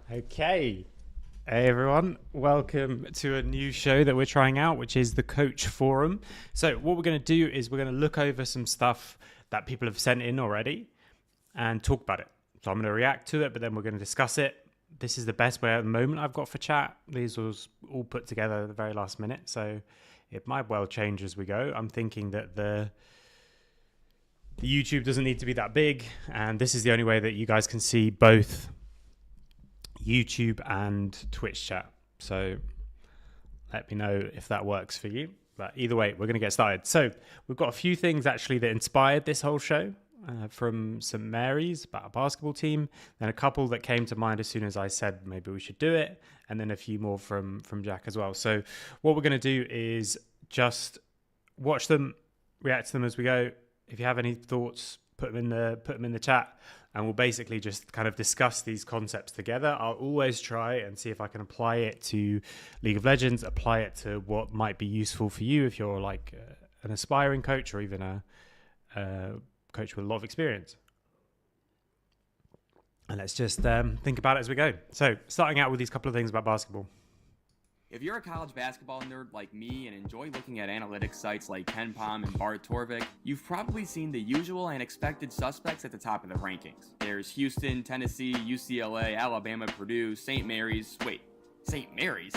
Okay. Hey everyone, welcome to a new show that we're trying out, which is the Coach Forum. So what we're going to do is we're going to look over some stuff that people have sent in already and talk about it. So I'm going to react to it, but then we're going to discuss it. This is the best way at the moment I've got for chat. These was all put together at the very last minute, so it might well change as we go. I'm thinking that the YouTube doesn't need to be that big, and this is the only way that you guys can see both YouTube and Twitch chat. So let me know if that works for you. But either way, we're going to get started. So we've got a few things actually that inspired this whole show from St. Mary's about a basketball team, then a couple that came to mind as soon as I said maybe we should do it, and then a few more from Jack as well. So what we're going to do is just watch them, react to them as we go. If you have any thoughts, put them in the chat, and we'll basically just kind of discuss these concepts together. I'll always try and see if I can apply it to League of Legends, apply it to what might be useful for you if you're like an aspiring coach or even a coach with a lot of experience. And let's just think about it as we go. So starting out with these couple of things about basketball. If you're a college basketball nerd like me and enjoy looking at analytics sites like KenPom and Bart Torvik, you've probably seen the usual and expected suspects at the top of the rankings. There's Houston, Tennessee, UCLA, Alabama, Purdue, St. Mary's. Wait, St. Mary's?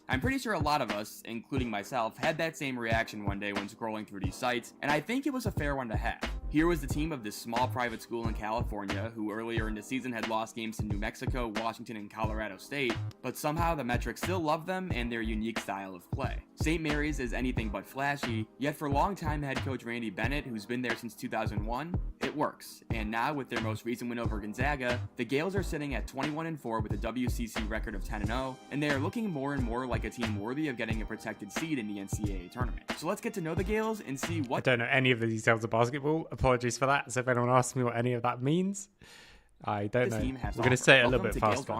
I'm pretty sure a lot of us, including myself, had that same reaction one day when scrolling through these sites, and I think it was a fair one to have. Here was the team of this small private school in California who earlier in the season had lost games to New Mexico, Washington, and Colorado State, but somehow the metrics still love them and their unique style of play. St. Mary's is anything but flashy, yet for longtime head coach Randy Bennett, who's been there since 2001, it works. And now with their most recent win over Gonzaga, the Gales are sitting at 21-4 with a WCC record of 10-0, and they are looking more and more like a team worthy of getting a protected seed in the NCAA tournament. So let's get to know the Gales and see what— I don't know any of the details of basketball. Apologies for that. So if anyone asks me what any of that means, I don't know. We're going to say it a little bit faster.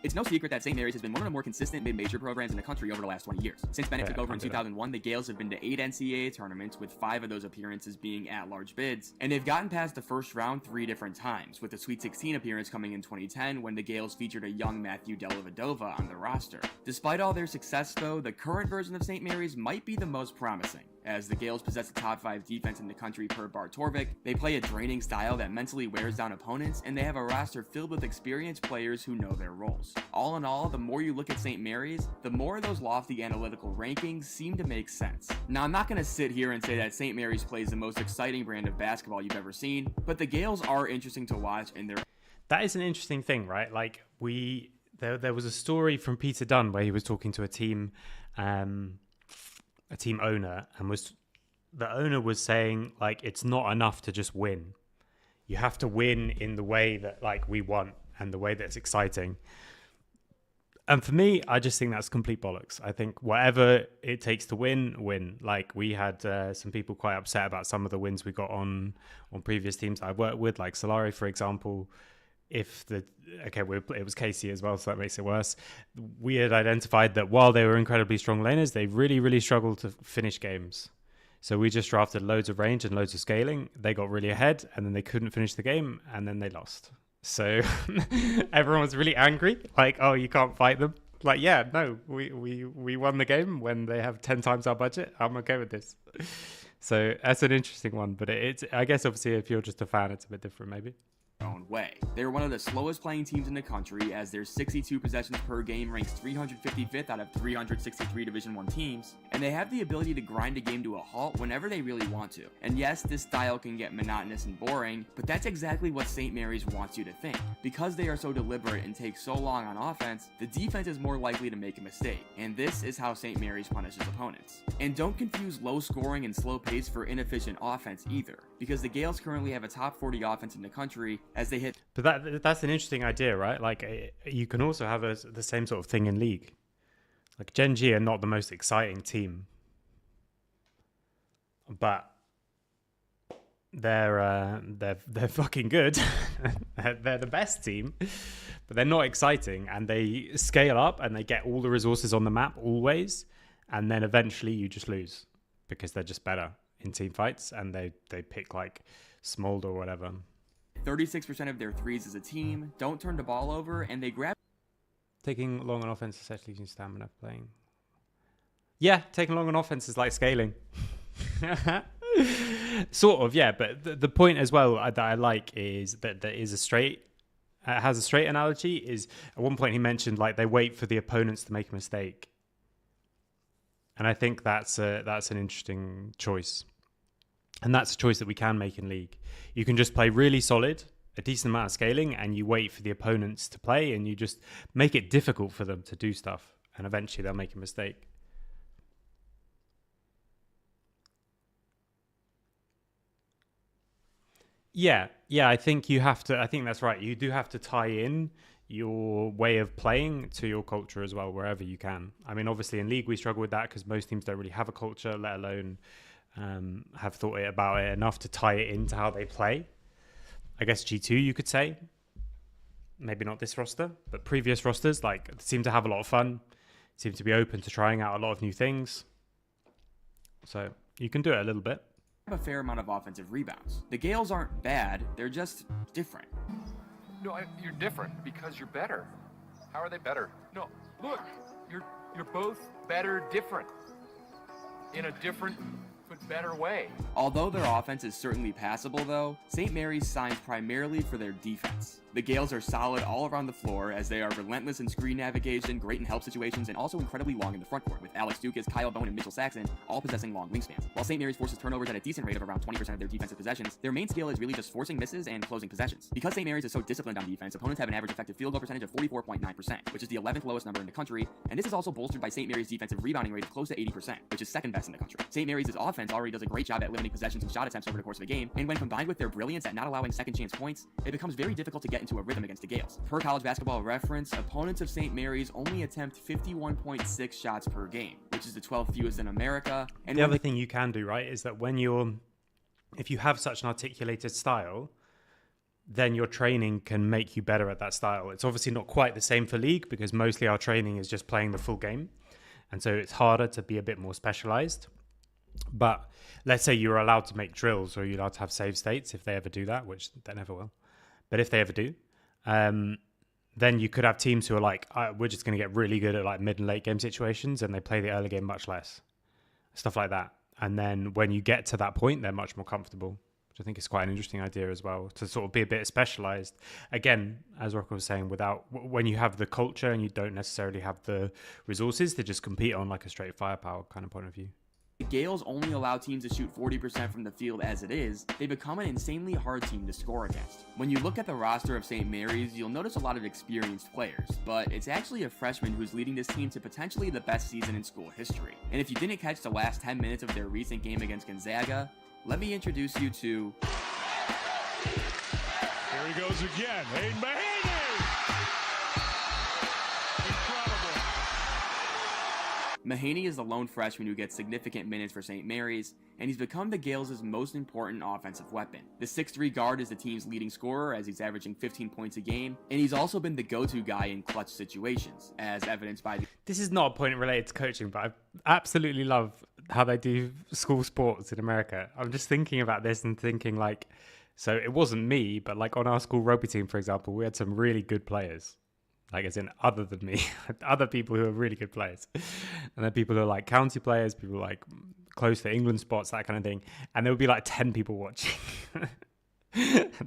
It's no secret that St. Mary's has been one of the more consistent mid-major programs in the country over the last 20 years. Since Bennett took over in 2001, the Gales have been to 8 NCAA tournaments, with 5 of those appearances being at-large bids, and they've gotten past the first round 3 different times, with the Sweet 16 appearance coming in 2010 when the Gales featured a young Matthew Dellavedova on the roster. Despite all their success, though, the current version of St. Mary's might be the most promising. As the Gales possess a top 5 defense in the country per Bart Torvik, they play a draining style that mentally wears down opponents, and they have a roster filled with experienced players who know their roles. All in all, the more you look at St. Mary's, the more those lofty analytical rankings seem to make sense. Now, I'm not going to sit here and say that St. Mary's plays the most exciting brand of basketball you've ever seen, but the Gales are interesting to watch, and they're— That is an interesting thing, right? Like there was a story from Peter Dunn where he was talking to a team owner, and the owner was saying, like, it's not enough to just win. You have to win in the way that, like, we want and the way that's exciting. And for me, I just think that's complete bollocks. I think whatever it takes to win. Like, we had some people quite upset about some of the wins we got on previous teams I worked with, like Solari, for example. It was Casey as well, so that makes it worse. We had identified that while they were incredibly strong laners, they really, really struggled to finish games. So we just drafted loads of range and loads of scaling. They got really ahead, and then they couldn't finish the game, and then they lost. So everyone was really angry, like, oh, you can't fight them. Like, yeah, no, we won the game when they have 10 times our budget. I'm okay with this. So that's an interesting one, but it's I guess obviously if you're just a fan, it's a bit different maybe. Own way. They're one of the slowest playing teams in the country, as their 62 possessions per game ranks 355th out of 363 Division I teams, and they have the ability to grind a game to a halt whenever they really want to. And yes, this style can get monotonous and boring, but that's exactly what St. Mary's wants you to think. Because they are so deliberate and take so long on offense, the defense is more likely to make a mistake, and this is how St. Mary's punishes opponents. And don't confuse low scoring and slow pace for inefficient offense either, because the Gales currently have a top 40 offense in the country, as they hit— But that's an interesting idea, right? Like, you can also have the same sort of thing in League. Like, Gen G are not the most exciting team, but they're fucking good. They're the best team, but they're not exciting, and they scale up and they get all the resources on the map always, and then eventually you just lose because they're just better in team fights, and they pick like Smolder or whatever. 36% of their threes as a team, don't turn the ball over, and they grab Taking long on offense is actually using stamina playing. Yeah, taking long on offense is like scaling. Sort of, yeah. But the point as well that I like is that there is a straight, has a straight analogy. Is at one point he mentioned like they wait for the opponents to make a mistake, and I think that's an interesting choice, and that's a choice that we can make in League. You can just play really solid, a decent amount of scaling, and you wait for the opponents to play, and you just make it difficult for them to do stuff, and eventually they'll make a mistake. Yeah, I think you have to. I think that's right. You do have to tie in your way of playing to your culture as well, wherever you can. I mean, obviously in League we struggle with that because most teams don't really have a culture, let alone have thought about it enough to tie it into how they play. I guess G2 you could say, maybe not this roster, but previous rosters like seem to have a lot of fun, seem to be open to trying out a lot of new things. So you can do it a little bit. a fair amount of offensive rebounds. The Gales aren't bad, they're just different. No, you're different because you're better. How are they better? No, look, you're both better different. In a different but better way. Although their offense is certainly passable though, St. Mary's signs primarily for their defense. The Gales are solid all around the floor as they are relentless in screen navigation, great in help situations, and also incredibly long in the front court, with Alex Dukas, Kyle Bone, and Mitchell Saxon all possessing long wingspans. While St. Mary's forces turnovers at a decent rate of around 20% of their defensive possessions, their main skill is really just forcing misses and closing possessions. Because St. Mary's is so disciplined on defense, opponents have an average effective field goal percentage of 44.9%, which is the 11th lowest number in the country, and this is also bolstered by St. Mary's defensive rebounding rate of close to 80%, which is second best in the country. St. Mary's offense already does a great job at limiting possessions and shot attempts over the course of a game, and when combined with their brilliance at not allowing second chance points, it becomes very difficult to get into a rhythm against the Gales. Per College Basketball Reference, opponents of St. Mary's only attempt 51.6 shots per game, which is the 12th fewest in America. And the other thing you can do, right, is that if you have such an articulated style, then your training can make you better at that style. It's obviously not quite the same for League because mostly our training is just playing the full game. And so it's harder to be a bit more specialized. But let's say you're allowed to make drills or you're allowed to have save states if they ever do that, which they never will. But if they ever do, then you could have teams who are like, we're just going to get really good at like mid and late game situations, and they play the early game much less. Stuff like that. And then when you get to that point, they're much more comfortable, which I think is quite an interesting idea as well, to sort of be a bit specialized. Again, as Rocco was saying, when you have the culture and you don't necessarily have the resources to just compete on like a straight firepower kind of point of view. The Gales only allow teams to shoot 40% from the field as it is, they become an insanely hard team to score against. When you look at the roster of St. Mary's, you'll notice a lot of experienced players, but it's actually a freshman who's leading this team to potentially the best season in school history. And if you didn't catch the last 10 minutes of their recent game against Gonzaga, let me introduce you to... Here he goes again, Hayden Mahaney! Mahaney is the lone freshman who gets significant minutes for St. Mary's, and he's become the Gales' most important offensive weapon. The 6'3 guard is the team's leading scorer as he's averaging 15 points a game, and he's also been the go-to guy in clutch situations, as evidenced by... This is not a point related to coaching, but I absolutely love how they do school sports in America. I'm just thinking about this and thinking like, so it wasn't me, but like on our school rugby team, for example, we had some really good players. Like as in other than me, other people who are really good players. And then people who are like county players, people like close to England spots, that kind of thing. And there would be like 10 people watching.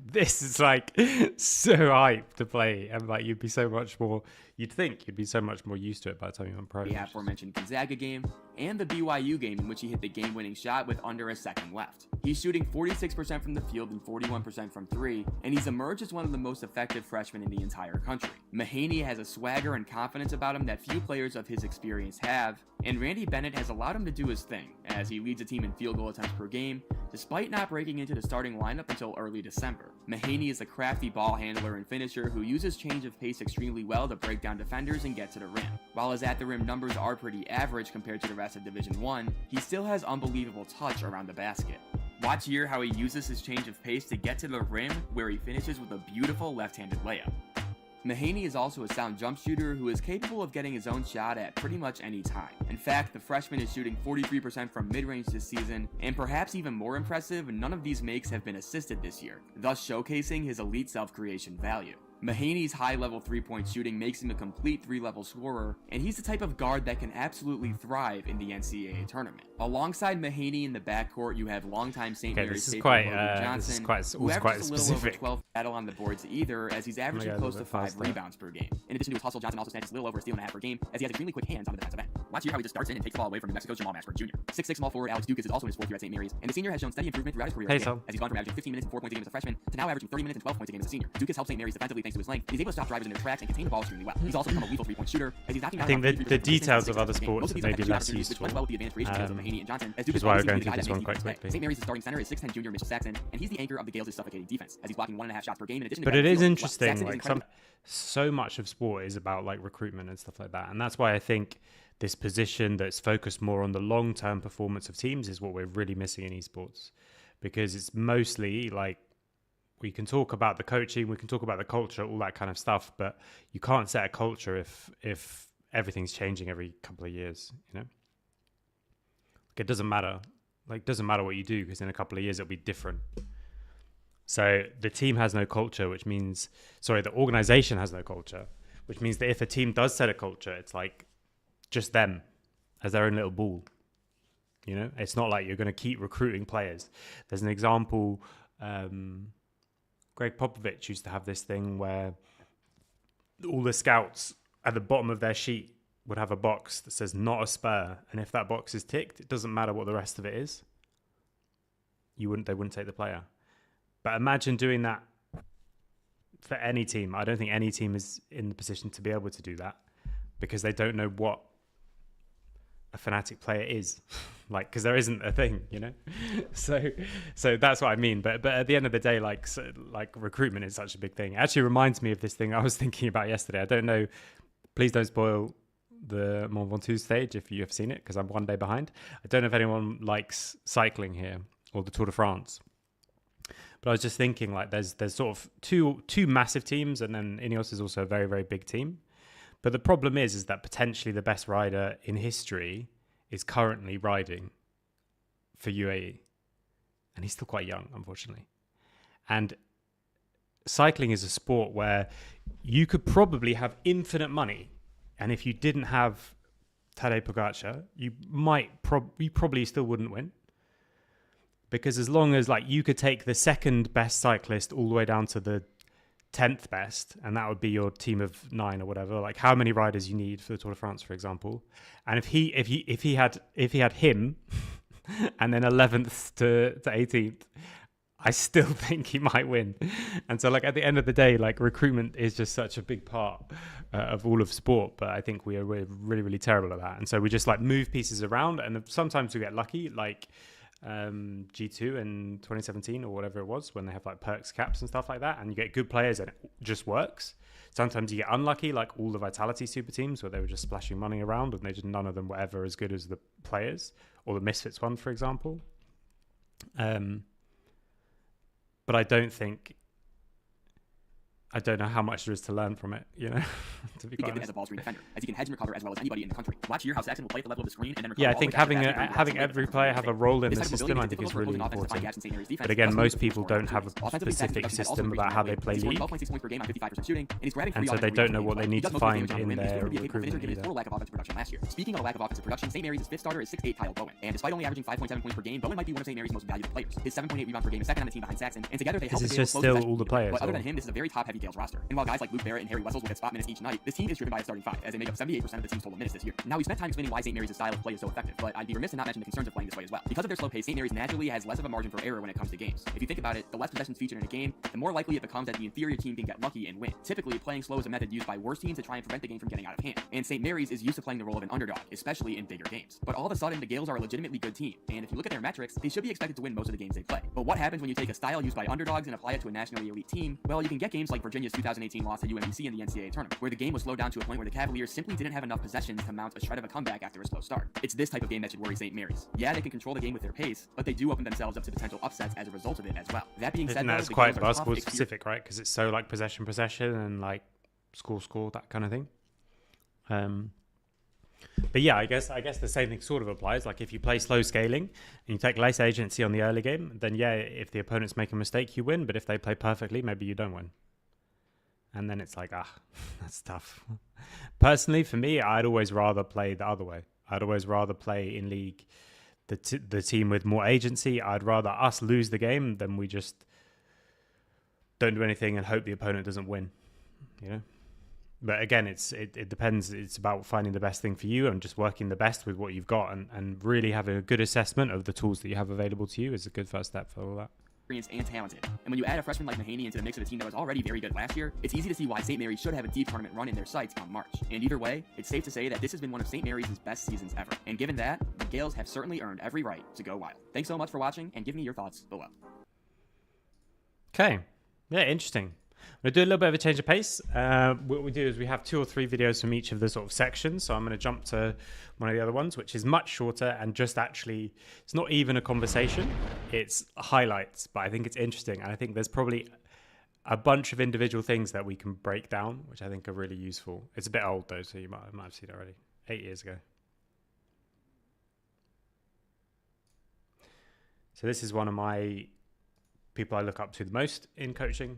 This is like so hype to play. And like you'd be so much more, you'd think you'd be so much more used to it by the time you went pro. The aforementioned Gonzaga game and the BYU game in which he hit the game-winning shot with under a second left. He's shooting 46% from the field and 41% from three, and he's emerged as one of the most effective freshmen in the entire country. Mahaney has a swagger and confidence about him that few players of his experience have, and Randy Bennett has allowed him to do his thing, as he leads the team in field goal attempts per game, despite not breaking into the starting lineup until early December. Mahaney is a crafty ball handler and finisher who uses change of pace extremely well to break down defenders and get to the rim. While his at-the-rim numbers are pretty average compared to the rest of Division I, he still has unbelievable touch around the basket. Watch here how he uses his change of pace to get to the rim, where he finishes with a beautiful left-handed layup. Mahaney is also a sound jump shooter who is capable of getting his own shot at pretty much any time. In fact, the freshman is shooting 43% from mid-range this season, and perhaps even more impressive, none of these makes have been assisted this year, thus showcasing his elite self-creation value. Mahaney's high-level three-point shooting makes him a complete three-level scorer, and he's the type of guard that can absolutely thrive in the NCAA tournament. Alongside Mahaney in the backcourt, you have longtime St. Mary's safety Logan Johnson, who averages a little over 12 battle on the boards either, as he's averaging close to 5 rebounds per game. In addition to his hustle, Johnson also snatches a little over a steal and a half per game, as he has extremely quick hands on the defensive end. Watch here how he just darts in and takes the ball away from New Mexico's Jamal Mashburn Jr. 6'6" small forward Alex Dukas is also in his fourth year at St. Mary's, and the senior has shown steady improvement throughout his career as he's gone from averaging 15 minutes and 4 points a game as a freshman to now averaging 30 minutes and 12 points a game as a senior. Dukas helps St. Mary's defensively thanks to his length. He's able to stop drivers in their tracks and contain the ball extremely well. He's also become a lethal three-point shooter, as he's knocking down. I think the details of other sports are maybe less useful. Which is why we're going through this one quite quickly. St. Mary's starting center is 6'10" junior Mitchell Saxon, and he's the anchor of the Gales' suffocating defense, as he's blocking 1.5 shots per game in addition to. But it is interesting, like so much of sport is about like recruitment and stuff like that, and that's why I think this position that's focused more on the long-term performance of teams is what we're really missing in esports, because it's mostly like we can talk about the coaching, we can talk about the culture, all that kind of stuff, but you can't set a culture if everything's changing every couple of years, you know? Like, it doesn't matter. Like, it doesn't matter what you do, because in a couple of years it'll be different. So the team has no culture, the organization has no culture, which means that if a team does set a culture, it's like just them as their own little ball. You know, it's not like you're going to keep recruiting players. There's an example, Greg Popovich used to have this thing where all the scouts at the bottom of their sheet would have a box that says not a Spur, and if that box is ticked, it doesn't matter what the rest of it is. They wouldn't take the player. But imagine doing that for any team. I don't think any team is in the position to be able to do that, because they don't know what a fanatic player is. Like, because there isn't a thing, you know. So that's what I mean. But at the end of the day, like recruitment is such a big thing. It actually reminds me of this thing I was thinking about yesterday. I don't know. Please don't spoil the Mont Ventoux stage if you have seen it, because I'm one day behind. I don't know if anyone likes cycling here or the Tour de France. But I was just thinking, like, there's sort of two massive teams, and then Ineos is also a very, very big team. But the problem is that potentially the best rider in history is currently riding for UAE. And he's still quite young, unfortunately. And cycling is a sport where you could probably have infinite money. And if you didn't have Tadej Pogacar, you probably still wouldn't win. Because as long as, like, you could take the second best cyclist all the way down to the 10th best, and that would be your team of 9 or whatever, like how many riders you need for the Tour de France, for example. And if he had him and then 11th to 18th, I still think he might win. And so, like, at the end of the day, like, recruitment is just such a big part of all of sport, but I think we're really, really terrible at that. And so we just, like, move pieces around, and sometimes we get lucky, like G2 in 2017 or whatever it was, when they have like perks caps and stuff like that, and you get good players and it just works. Sometimes you get unlucky, like all the Vitality super teams where they were just splashing money around and none of them were ever as good as the players, or the Misfits one, for example. But I don't know how much there is to learn from it, you know, to be quite honest. As a ball screen defender, as he can hedge and recover as well as anybody in the country. Watch here how Saxon will play at the level of the screen and then recover. Yeah, I think having every player have a role in the system, I think, is really important. But again, most people don't have a specific system about how they play League, and so they don't know what they need to find in their recruitment either. Speaking of a lack of offensive production, St. Mary's' fifth starter is 6'8" Kyle Bowen, and despite only averaging 5.7 points per game, Bowen might be one of St. Mary's most valuable players. His 7.8 rebounds per game is second on the team behind Saxon, and together they help. This is just still all the players. But other than him, this is a very top-heavy Gales roster. And while guys like Luke Barrett and Harry Wessels will get spot minutes each night, this team is driven by a starting five, as they make up 78% of the team's total minutes this year. Now, we spent time explaining why St. Mary's' style of play is so effective, but I'd be remiss in not mentioning the concerns of playing this way as well. Because of their slow pace, St. Mary's naturally has less of a margin for error when it comes to games. If you think about it, the less possessions featured in a game, the more likely it becomes that the inferior team can get lucky and win. Typically, playing slow is a method used by worse teams to try and prevent the game from getting out of hand. And St. Mary's is used to playing the role of an underdog, especially in bigger games. But all of a sudden, the Gales are a legitimately good team, and if you look at their metrics, they should be expected to win most of the games they play. But what happens when you take a style used by underdogs and apply it to a nationally elite team? Well, you can get games like Virginia's 2018 loss to UMBC in the NCAA tournament, where the game was slowed down to a point where the Cavaliers simply didn't have enough possessions to mount a shred of a comeback after a slow start. It's this type of game that should worry St. Mary's. Yeah, they can control the game with their pace, but they do open themselves up to potential upsets as a result of it as well. That being said, that's quite basketball specific, right? Because it's so like possession, and like score, that kind of thing. But yeah, I guess the same thing sort of applies. Like if you play slow scaling and you take less agency on the early game, then yeah, if the opponents make a mistake, you win. But if they play perfectly, maybe you don't win. And then it's like, that's tough. Personally, for me, I'd always rather play the other way. I'd always rather play in league the team with more agency. I'd rather us lose the game than we just don't do anything and hope the opponent doesn't win. You know? But again, it depends. It's about finding the best thing for you and just working the best with what you've got, and really having a good assessment of the tools that you have available to you is a good first step for all that. And talented. And when you add a freshman like Mahaney into the mix of a team that was already very good last year, it's easy to see why St. Mary's should have a deep tournament run in their sights come March. And either way, it's safe to say that this has been one of St. Mary's best seasons ever. And given that, the Gales have certainly earned every right to go wild. Thanks so much for watching, and give me your thoughts below. Okay. Yeah, interesting. I'm going to do a little bit of a change of pace. What we do is we have 2 or 3 videos from each of the sort of sections. So I'm going to jump to one of the other ones, which is much shorter and just actually, it's not even a conversation. It's highlights, but I think it's interesting. And I think there's probably a bunch of individual things that we can break down, which I think are really useful. It's a bit old though, so you might have seen it already. 8 years ago. So this is one of my people I look up to the most in coaching,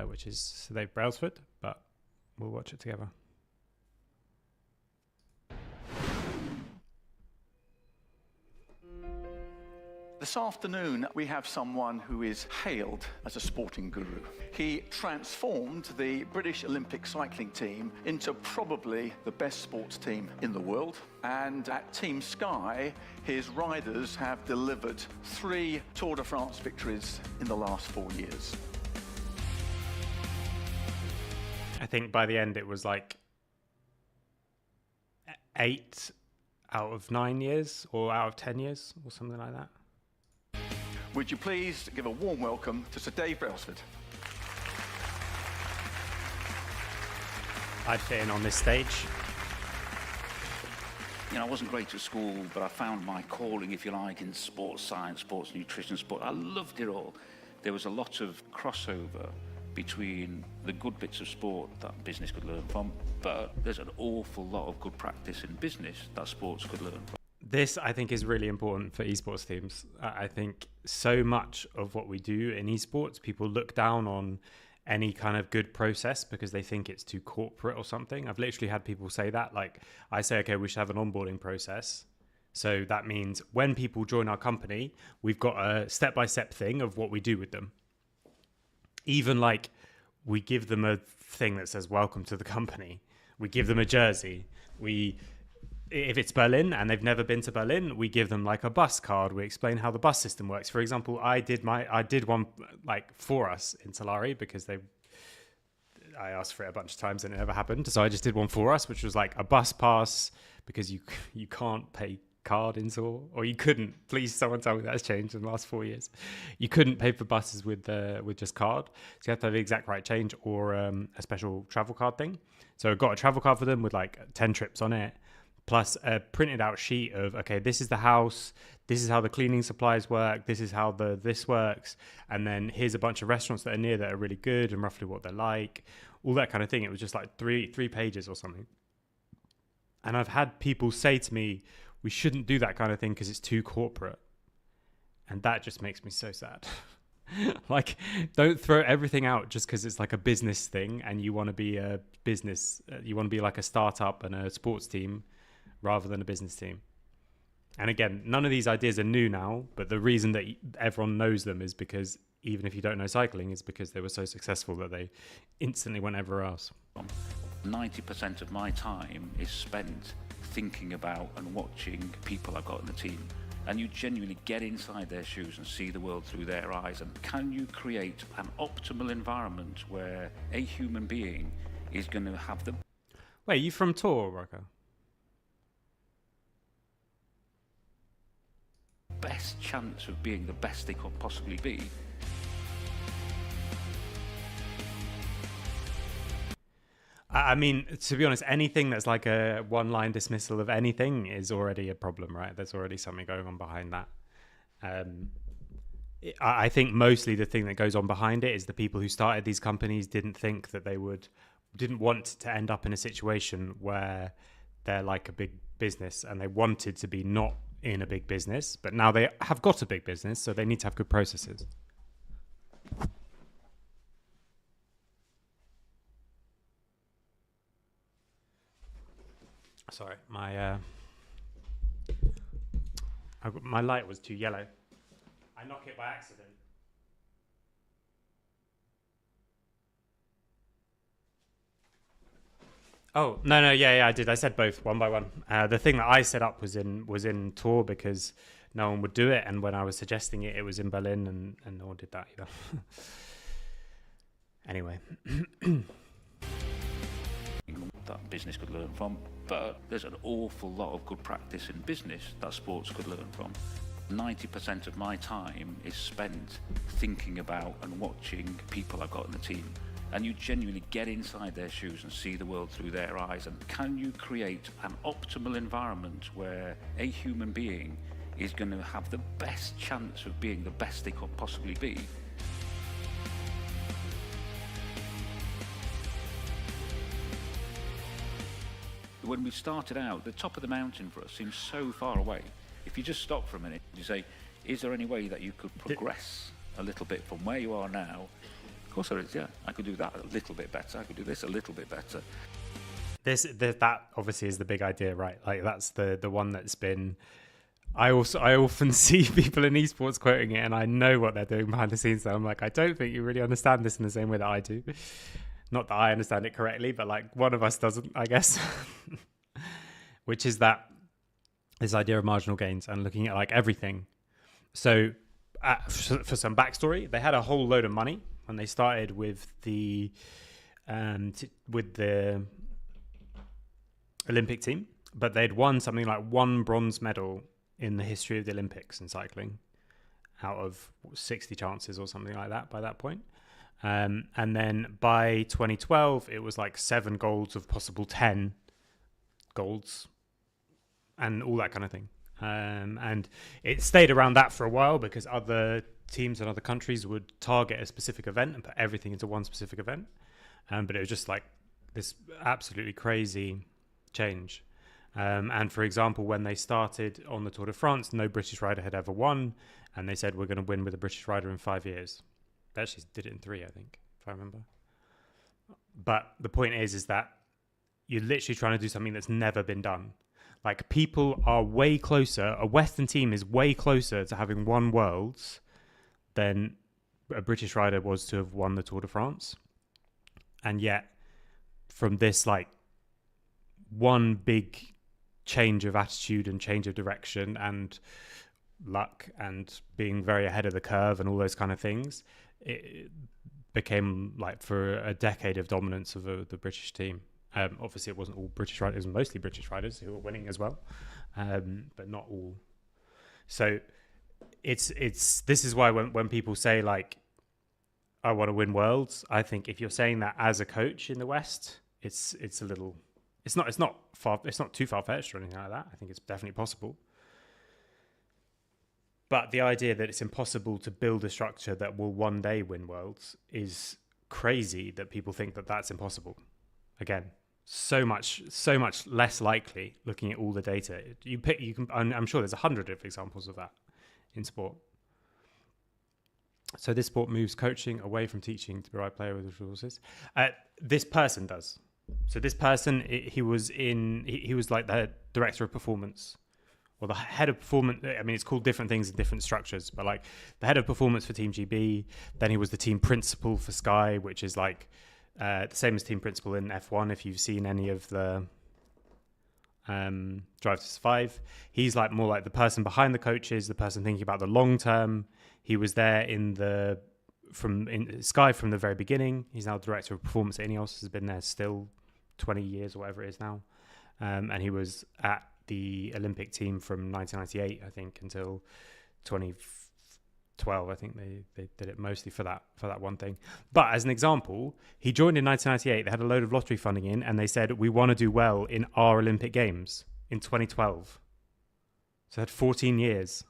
which is Sir Dave Brailsford, but we'll watch it together. This afternoon, we have someone who is hailed as a sporting guru. He transformed the British Olympic cycling team into probably the best sports team in the world. And at Team Sky, his riders have delivered 3 Tour de France victories in the last 4 years. I think by the end it was like 8 out of 9 years or out of 10 years or something like that. Would you please give a warm welcome to Sir Dave Brailsford? I'd fit in on this stage. You know, I wasn't great at school, but I found my calling, if you like, in sports science, sports nutrition, sport. I loved it all. There was a lot of crossover between the good bits of sport that business could learn from, but there's an awful lot of good practice in business that sports could learn from. This, I think, is really important for esports teams. I think so much of what we do in esports, people look down on any kind of good process because they think it's too corporate or something. I've literally had people say that. Like, I say, okay, we should have an onboarding process. So that means when people join our company, we've got a step-by-step thing of what we do with them. Even like we give them a thing that says, welcome to the company. We give them a jersey. If it's Berlin and they've never been to Berlin, we give them like a bus card. We explain how the bus system works. For example, I did one like for us in Solari because I asked for it a bunch of times and it never happened. So I just did one for us, which was like a bus pass because you can't pay card in Zor, or you couldn't. Please, someone tell me that's changed in the last 4 years. You couldn't pay for buses with just card. So you have to have the exact right change or a special travel card thing. So I got a travel card for them with like 10 trips on it, plus a printed out sheet of, okay, this is the house, this is how the cleaning supplies work, this is how this works, and then here's a bunch of restaurants that are near that are really good and roughly what they're like, all that kind of thing. It was just like three pages or something. And I've had people say to me, we shouldn't do that kind of thing because it's too corporate. And that just makes me so sad. Like, don't throw everything out just because it's like a business thing and you want to be a business, you want to be like a startup and a sports team rather than a business team. And again, none of these ideas are new now, but the reason that everyone knows them is because even if you don't know cycling, is because they were so successful that they instantly went everywhere else. 90% of my time is spent thinking about and watching people I've got in the team. And you genuinely get inside their shoes and see the world through their eyes. And can you create an optimal environment where a human being is going to have the... Wait, you from Tor, Rocco? best chance of being the best they could possibly be? I mean, to be honest, anything that's like a one-line dismissal of anything is already a problem, right? There's already something going on behind that. I think mostly the thing that goes on behind it is the people who started these companies didn't think that they would didn't want to end up in a situation where they're like a big business, and they wanted to be not in a big business, but now they have got a big business, so they need to have good processes. Sorry, my light was too yellow. I knocked it by accident. Oh, no, yeah, I did. I said both, one by one. The thing that I set up was in Tor because no one would do it, and when I was suggesting it, it was in Berlin, and no one did that either. Anyway. That business could learn from, but there's an awful lot of good practice in business that sports could learn from. 90% of my time is spent thinking about and watching people I've got in the team. And you genuinely get inside their shoes and see the world through their eyes. And can you create an optimal environment where a human being is going to have the best chance of being the best they could possibly be? When we started out, the top of the mountain for us seems so far away. If you just stop for a minute, you say, is there any way that you could progress a little bit from where you are now? Of course there is, yeah. I could do that a little bit better. I could do this a little bit better. That obviously is the big idea, right? Like that's the one that's been. I often see people in esports quoting it, and I know what they're doing behind the scenes. So I'm like, I don't think you really understand this in the same way that I do. Not that I understand it correctly, but like one of us doesn't, I guess. Which is this idea of marginal gains and looking at like everything. So for some backstory, they had a whole load of money when they started with the Olympic team, but they'd won something like 1 bronze medal in the history of the Olympics in cycling out of 60 chances or something like that by that point. And then by 2012, it was like 7 golds of possible 10 golds and all that kind of thing. And it stayed around that for a while because other teams in other countries would target a specific event and put everything into one specific event. But it was just like this absolutely crazy change. And for example, when they started on the Tour de France, no British rider had ever won. And they said, we're going to win with a British rider in 5 years. They actually did it in 3, I think, if I remember. But the point is that you're literally trying to do something that's never been done. Like people are way closer. A Western team is way closer to having won Worlds than a British rider was to have won the Tour de France. And yet from this like one big change of attitude and change of direction and luck and being very ahead of the curve and all those kind of things, it became like for a decade of dominance of the British team. Obviously it wasn't all British riders, it was mostly British riders who were winning as well, but not all. So it's this is why when people say like I want to win Worlds, I think if you're saying that as a coach in the West, it's a little, it's not too far-fetched or anything like that. I think it's definitely possible. But the idea that it's impossible to build a structure that will one day win Worlds is crazy, that people think that that's impossible. Again, so much less likely looking at all the data. I'm sure there's 100 of examples of that in sport. So this sport moves coaching away from teaching to the right player with the resources. This person does. So this person, he was like the director of performance, or the head of performance. I mean, it's called different things in different structures, but like the head of performance for Team GB. Then he was the team principal for Sky, which is like the same as team principal in F1. If you've seen any of the Drive to Survive, he's like more like the person behind the coaches, the person thinking about the long term. He was there in Sky from the very beginning. He's now director of performance at Ineos. Has been there still 20 years or whatever it is now, and he was at the Olympic team from 1998, I think, until 2012. I think they did it mostly for that one thing. But as an example, he joined in 1998. They had a load of lottery funding in, and they said, we want to do well in our Olympic Games in 2012. So they had 14 years.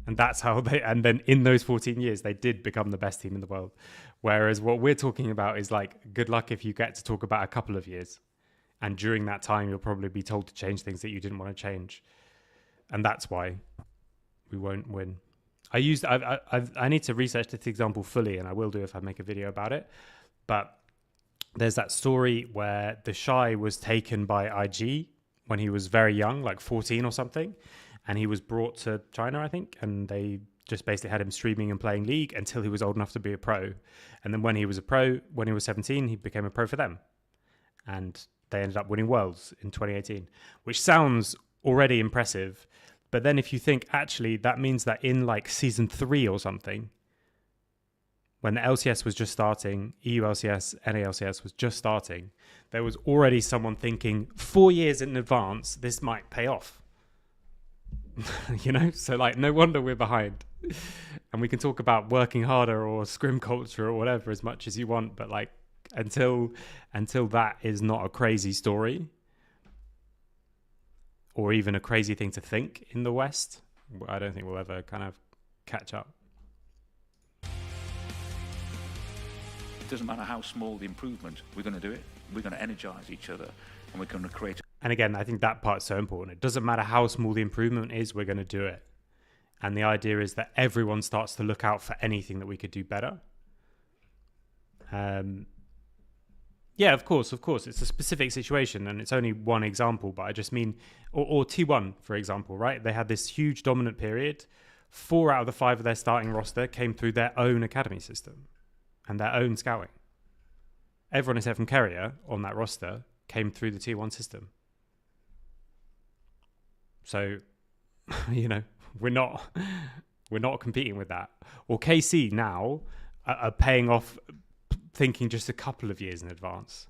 And that's how and then in those 14 years, they did become the best team in the world. Whereas what we're talking about is like, good luck if you get to talk about a couple of years. And during that time, you'll probably be told to change things that you didn't want to change. And that's why we won't win. I need to research this example fully, and I will do if I make a video about it. But there's that story where the Shy was taken by IG when he was very young, like 14 or something. And he was brought to China, I think, and they just basically had him streaming and playing League until he was old enough to be a pro. And then when he was a pro, when he was 17, he became a pro for them. And they ended up winning Worlds in 2018, which sounds already impressive. But then if you think, actually, that means that in like season 3 or something, when the LCS was just starting, EU LCS, NA LCS was just starting, there was already someone thinking 4 years in advance, this might pay off. You know, so like no wonder we're behind. And we can talk about working harder or scrim culture or whatever as much as you want, but like until that is not a crazy story or even a crazy thing to think in the West, I don't think we'll ever kind of catch up. It doesn't matter how small the improvement, we're going to do it. We're going to energize each other, and we're going to create. And again, I think that part's so important. It doesn't matter how small the improvement is, we're going to do it. And the idea is that everyone starts to look out for anything that we could do better. Yeah, of course. It's a specific situation and it's only one example, but I just mean, or T1, for example, right? They had this huge dominant period. 4 out of the 5 of their starting roster came through their own academy system and their own scouting. Everyone except from Keria on that roster came through the T1 system. So, you know, we're not competing with that. Or KC now are paying off thinking just a couple of years in advance.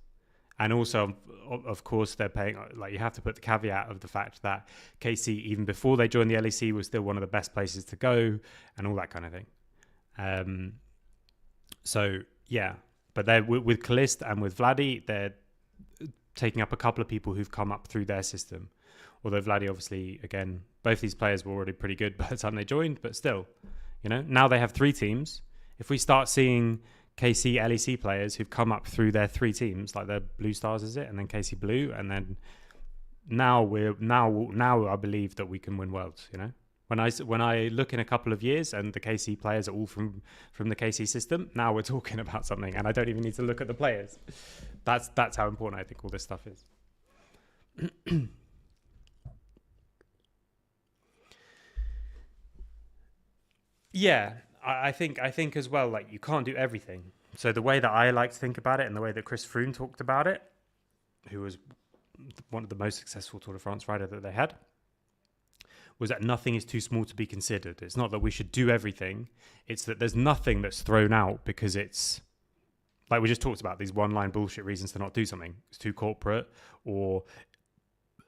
And also, of course, they're paying, like you have to put the caveat of the fact that KC, even before they joined the LEC, was still one of the best places to go and all that kind of thing. So, yeah. But they're with Kalist and with Vladdy, they're taking up a couple of people who've come up through their system. Although Vladdy, obviously, again, both these players were already pretty good by the time they joined, but still, you know, now they have 3 teams. If we start seeing KC LEC players who've come up through their 3 teams, like their Blue Stars, is it? And then KC Blue, and then now I believe that we can win Worlds, you know? When I look in a couple of years and the KC players are all from the KC system, now we're talking about something, and I don't even need to look at the players. That's how important I think all this stuff is. Yeah, I think as well, like you can't do everything. So the way that I like to think about it and the way that Chris Froome talked about it, who was one of the most successful Tour de France rider that they had, was that nothing is too small to be considered. It's not that we should do everything. It's that there's nothing that's thrown out because it's, like we just talked about, these one-line bullshit reasons to not do something. It's too corporate, or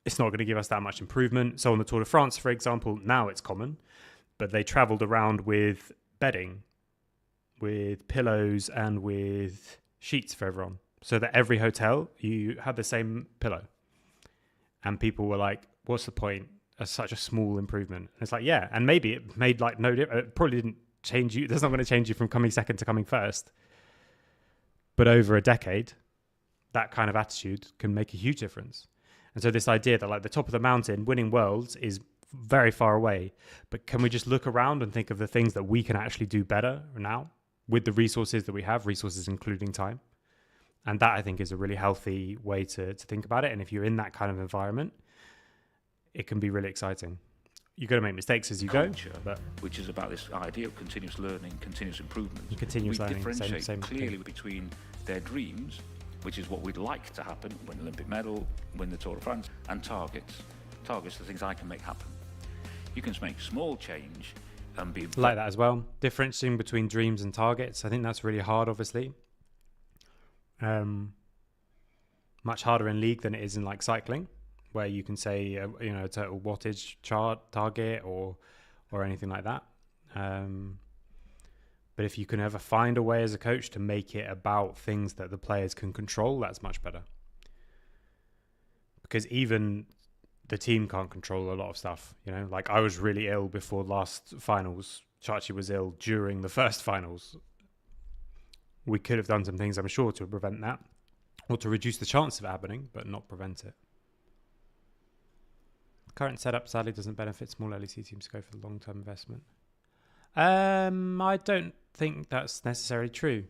it's not going to give us that much improvement. So on the Tour de France, for example, now it's common, but they travelled around with bedding, with pillows and with sheets for everyone. So that every hotel, you had the same pillow. And people were like, what's the point? As such a small improvement. And it's like, yeah, and maybe it made like no difference. It probably didn't change you. That's not going to change you from coming second to coming first. But over a decade, that kind of attitude can make a huge difference. And so this idea that like the top of the mountain, winning Worlds is very far away. But can we just look around and think of the things that we can actually do better now with the resources that we have, resources including time? And that I think is a really healthy way to think about it. And if you're in that kind of environment, it can be really exciting. You're going to make mistakes as you Culture, go, but which is about this idea of continuous learning, continuous improvement. Continuous we learning, differentiate same clearly thing. between their dreams, which is what we'd like to happen, win Olympic medal, win the Tour de France, and targets. Targets are things I can make happen. You can make small change and be like that as well. Differentiating between dreams and targets. I think that's really hard, obviously. Much harder in league than it is in like cycling, where you can say, a total wattage target or anything like that. But if you can ever find a way as a coach to make it about things that the players can control, that's much better. Because even the team can't control a lot of stuff. You know, like I was really ill before last finals. Chachi was ill during the first finals. We could have done some things, I'm sure, to prevent that, or to reduce the chance of it happening, but not prevent it. The current setup sadly doesn't benefit small LEC teams to go for the long-term investment. I don't think that's necessarily true.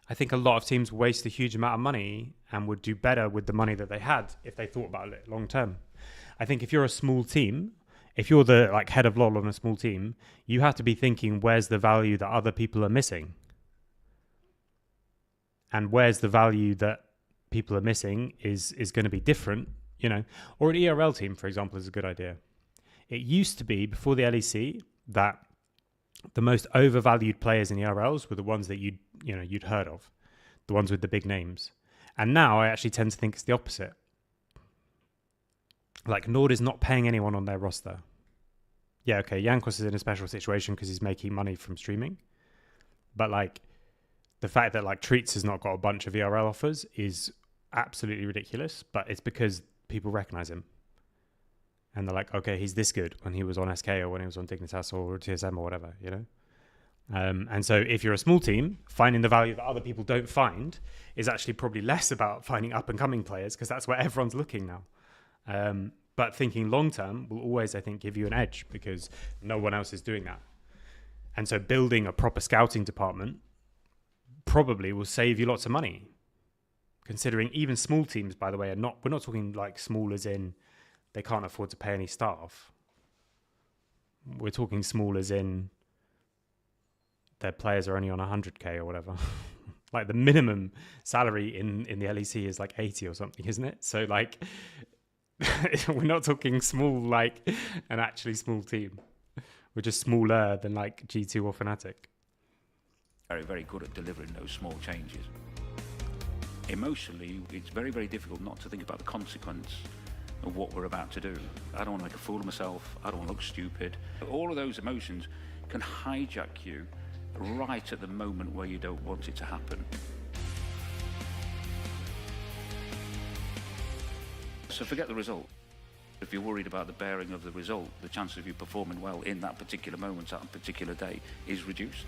I think a lot of teams waste a huge amount of money and would do better with the money that they had if they thought about it long term. I think if you're a small team, if you're the like head of LoL on a small team, you have to be thinking, where's the value that other people are missing? And where's the value that people are missing is going to be different, you know. Or an ERL team, for example, is a good idea. It used to be, before the LEC, that the most overvalued players in ERLs were the ones that you'd heard of, the ones with the big names. And now I actually tend to think it's the opposite. Like Nord is not paying anyone on their roster. Yeah, okay, Jankos is in a special situation because he's making money from streaming. But like the fact that like Treats has not got a bunch of ERL offers is absolutely ridiculous, but it's because people recognize him. And they're like, okay, he's this good when he was on SK or when he was on Dignitas or TSM or whatever, you know? And so if you're a small team, finding the value that other people don't find is actually probably less about finding up-and-coming players because that's where everyone's looking now. But thinking long-term will always, I think, give you an edge because no one else is doing that. And so building a proper scouting department probably will save you lots of money. Considering even small teams, by the way, we're not talking like small as in they can't afford to pay any staff. We're talking small as in their players are only on 100k or whatever. Like the minimum salary in the LEC is like 80 or something, isn't it? So like we're not talking small like an actually small team. We're just smaller than like G2 or Fnatic. Very, very good at delivering those small changes. Emotionally, it's very, very difficult not to think about the consequence of what we're about to do. I don't want to make a fool of myself. I don't want to look stupid. All of those emotions can hijack you right at the moment where you don't want it to happen. So forget the result. If you're worried about the bearing of the result, the chance of you performing well in that particular moment, at a particular day, is reduced.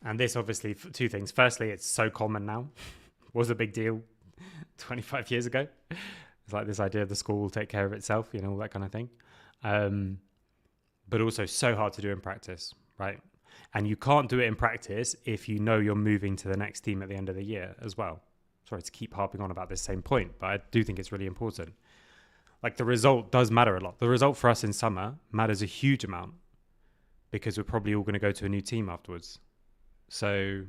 And this obviously, two things. Firstly, it's so common now. Was a big deal 25 years ago. It's like this idea of the score will take care of itself, you know, all that kind of thing. But also so hard to do in practice, right? And you can't do it in practice if you know you're moving to the next team at the end of the year as well. Sorry to keep harping on about this same point, but I do think it's really important. Like the result does matter a lot. The result for us in summer matters a huge amount because we're probably all going to go to a new team afterwards. So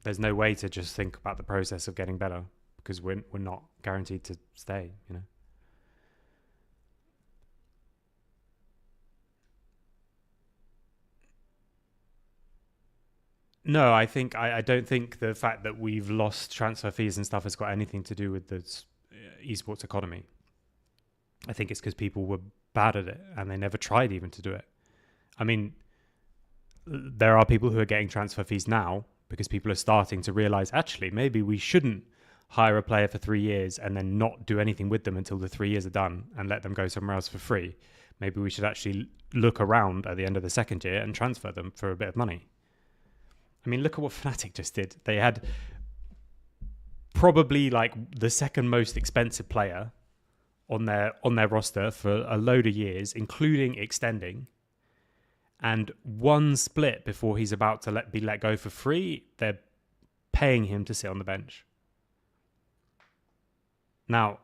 there's no way to just think about the process of getting better because we're not guaranteed to stay, you know. No, I don't think the fact that we've lost transfer fees and stuff has got anything to do with the esports economy. I think it's because people were bad at it and they never tried even to do it. I mean, there are people who are getting transfer fees now because people are starting to realize, actually, maybe we shouldn't hire a player for 3 years and then not do anything with them until the 3 years are done and let them go somewhere else for free. Maybe we should actually look around at the end of the second year and transfer them for a bit of money. I mean, look at what Fnatic just did. They had probably like the second most expensive player on their roster for a load of years, including extending. And one split before he's about to be let go for free, they're paying him to sit on the bench. Now,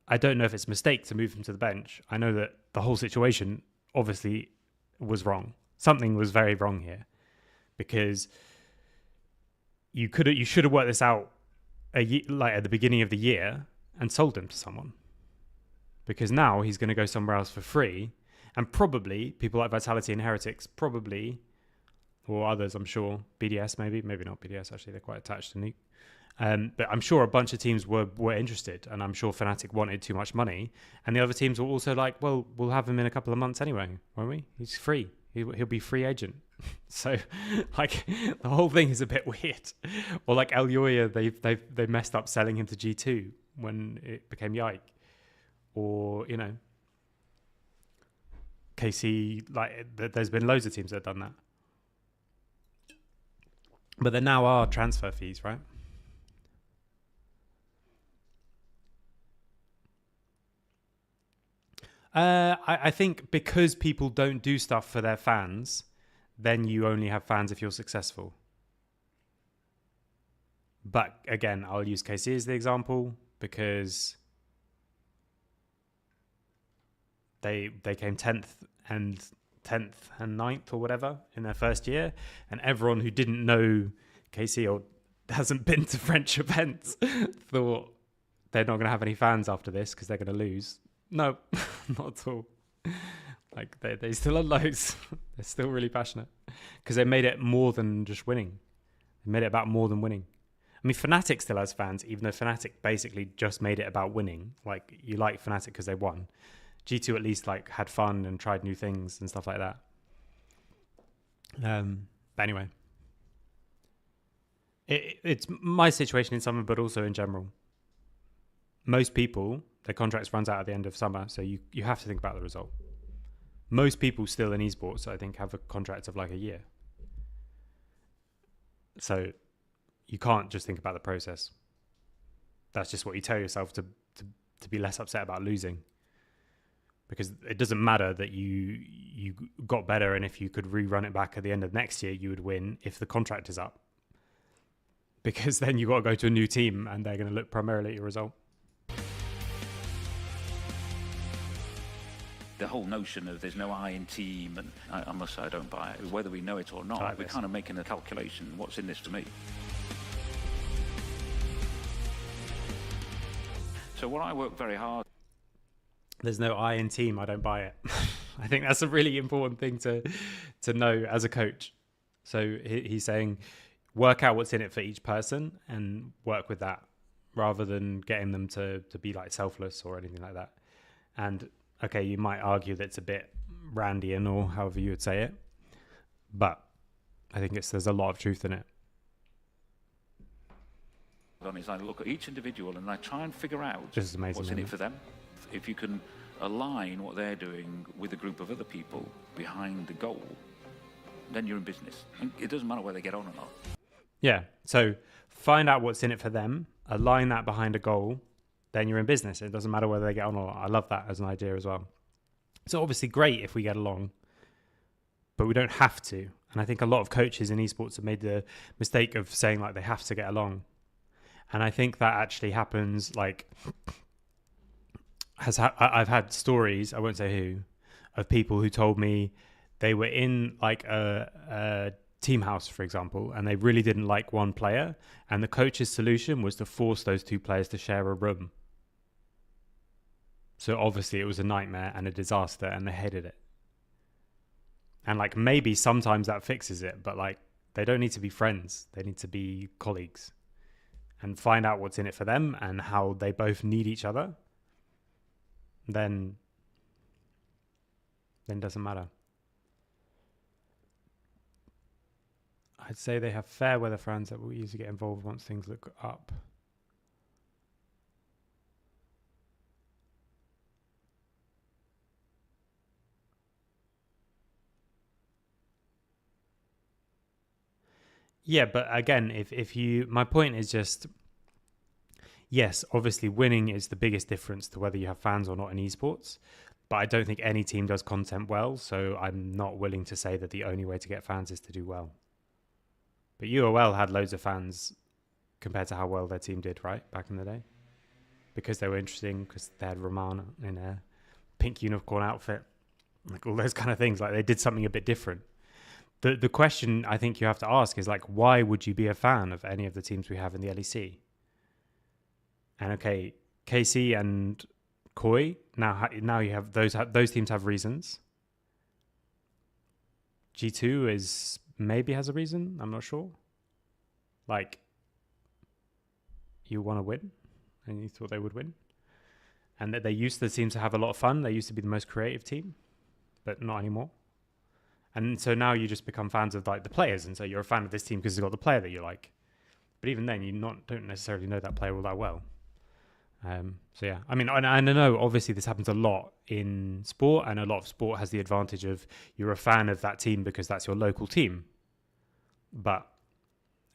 I don't know if it's a mistake to move him to the bench. I know that the whole situation obviously was wrong. Something was very wrong here. Because you should have worked this out like at the beginning of the year and sold him to someone. Because now he's going to go somewhere else for free, and probably people like Vitality and Heretics, probably, or others, I'm sure, BDS maybe not BDS actually, they're quite attached to Nuke. But I'm sure a bunch of teams were interested, and I'm sure Fnatic wanted too much money, and the other teams were also like, well, we'll have him in a couple of months anyway, won't we? He's free. He'll be free agent. So, like, the whole thing is a bit weird. Or like El Yoya, they messed up selling him to G2 when it became Yike. Or, you know, KC, like, there's been loads of teams that have done that. But there now are transfer fees, right? I think because people don't do stuff for their fans, then you only have fans if you're successful. But again, I'll use KC as the example because they came 10th and 9th or whatever in their first year, and everyone who didn't know KC or hasn't been to French events thought they're not going to have any fans after this because they're going to lose. No, not at all. Like they still are loads. They're still really passionate because they made it more than just winning. They made it about more than winning. I mean, Fnatic still has fans, even though Fnatic basically just made it about winning. Like, you like Fnatic because they won. G2 at least like had fun and tried new things and stuff like that. But anyway, it's my situation in summer, but also in general. Most people, their contracts runs out at the end of summer, so you have to think about the result. Most people still in esports, I think, have a contract of like a year. So you can't just think about the process. That's just what you tell yourself to be less upset about losing. Because it doesn't matter that you got better, and if you could rerun it back at the end of next year, you would win if the contract is up. Because then you got to go to a new team and they're going to look primarily at your result. The whole notion of there's no I in team, and I must say I don't buy it. Whether we know it or not, we're kind of making a calculation. What's in this for me? So what I work very hard. There's no I in team, I don't buy it. I think that's a really important thing to know as a coach. So he's saying work out what's in it for each person and work with that rather than getting them to be like selfless or anything like that. And okay, you might argue that it's a bit Randian or however you would say it, but I think there's a lot of truth in it. Is I look at each individual and I try and figure out This is amazing, what's in it for them. If you can align what they're doing with a group of other people behind the goal, then you're in business. And it doesn't matter whether they get on or not. Yeah, so find out what's in it for them, align that behind a goal, then you're in business. It doesn't matter whether they get on or not. I love that as an idea as well. It's obviously great if we get along, but we don't have to. And I think a lot of coaches in esports have made the mistake of saying like they have to get along. And I think that actually happens. Like, I've had stories, I won't say who, of people who told me they were in like a team house, for example, and they really didn't like one player, and the coach's solution was to force those two players to share a room. So obviously it was a nightmare and a disaster, and they hated it. And like, maybe sometimes that fixes it, but like, they don't need to be friends. They need to be colleagues and find out what's in it for them and how they both need each other. Then it doesn't matter. I'd say they have fair weather fans that will easily get involved once things look up. Yeah, but again, if you, my point is just, yes, obviously winning is the biggest difference to whether you have fans or not in esports, but I don't think any team does content well, so I'm not willing to say that the only way to get fans is to do well. But UOL had loads of fans compared to how well their team did, right, back in the day? Because they were interesting, because they had Roman in a pink unicorn outfit, like all those kind of things. Like, they did something a bit different. The question I think you have to ask is, like, why would you be a fan of any of the teams we have in the LEC? And okay, KC and Koi, now you have those teams have reasons. G2 is maybe has a reason, I'm not sure. Like, you want to win, and you thought they would win. And that they used to seem to have a lot of fun. They used to be the most creative team, but not anymore. And so now you just become fans of like the players, and so you're a fan of this team because it's got the player that you like. But even then, don't necessarily know that player all that well. So yeah, I mean, I know obviously this happens a lot in sport, and a lot of sport has the advantage of you're a fan of that team because that's your local team. But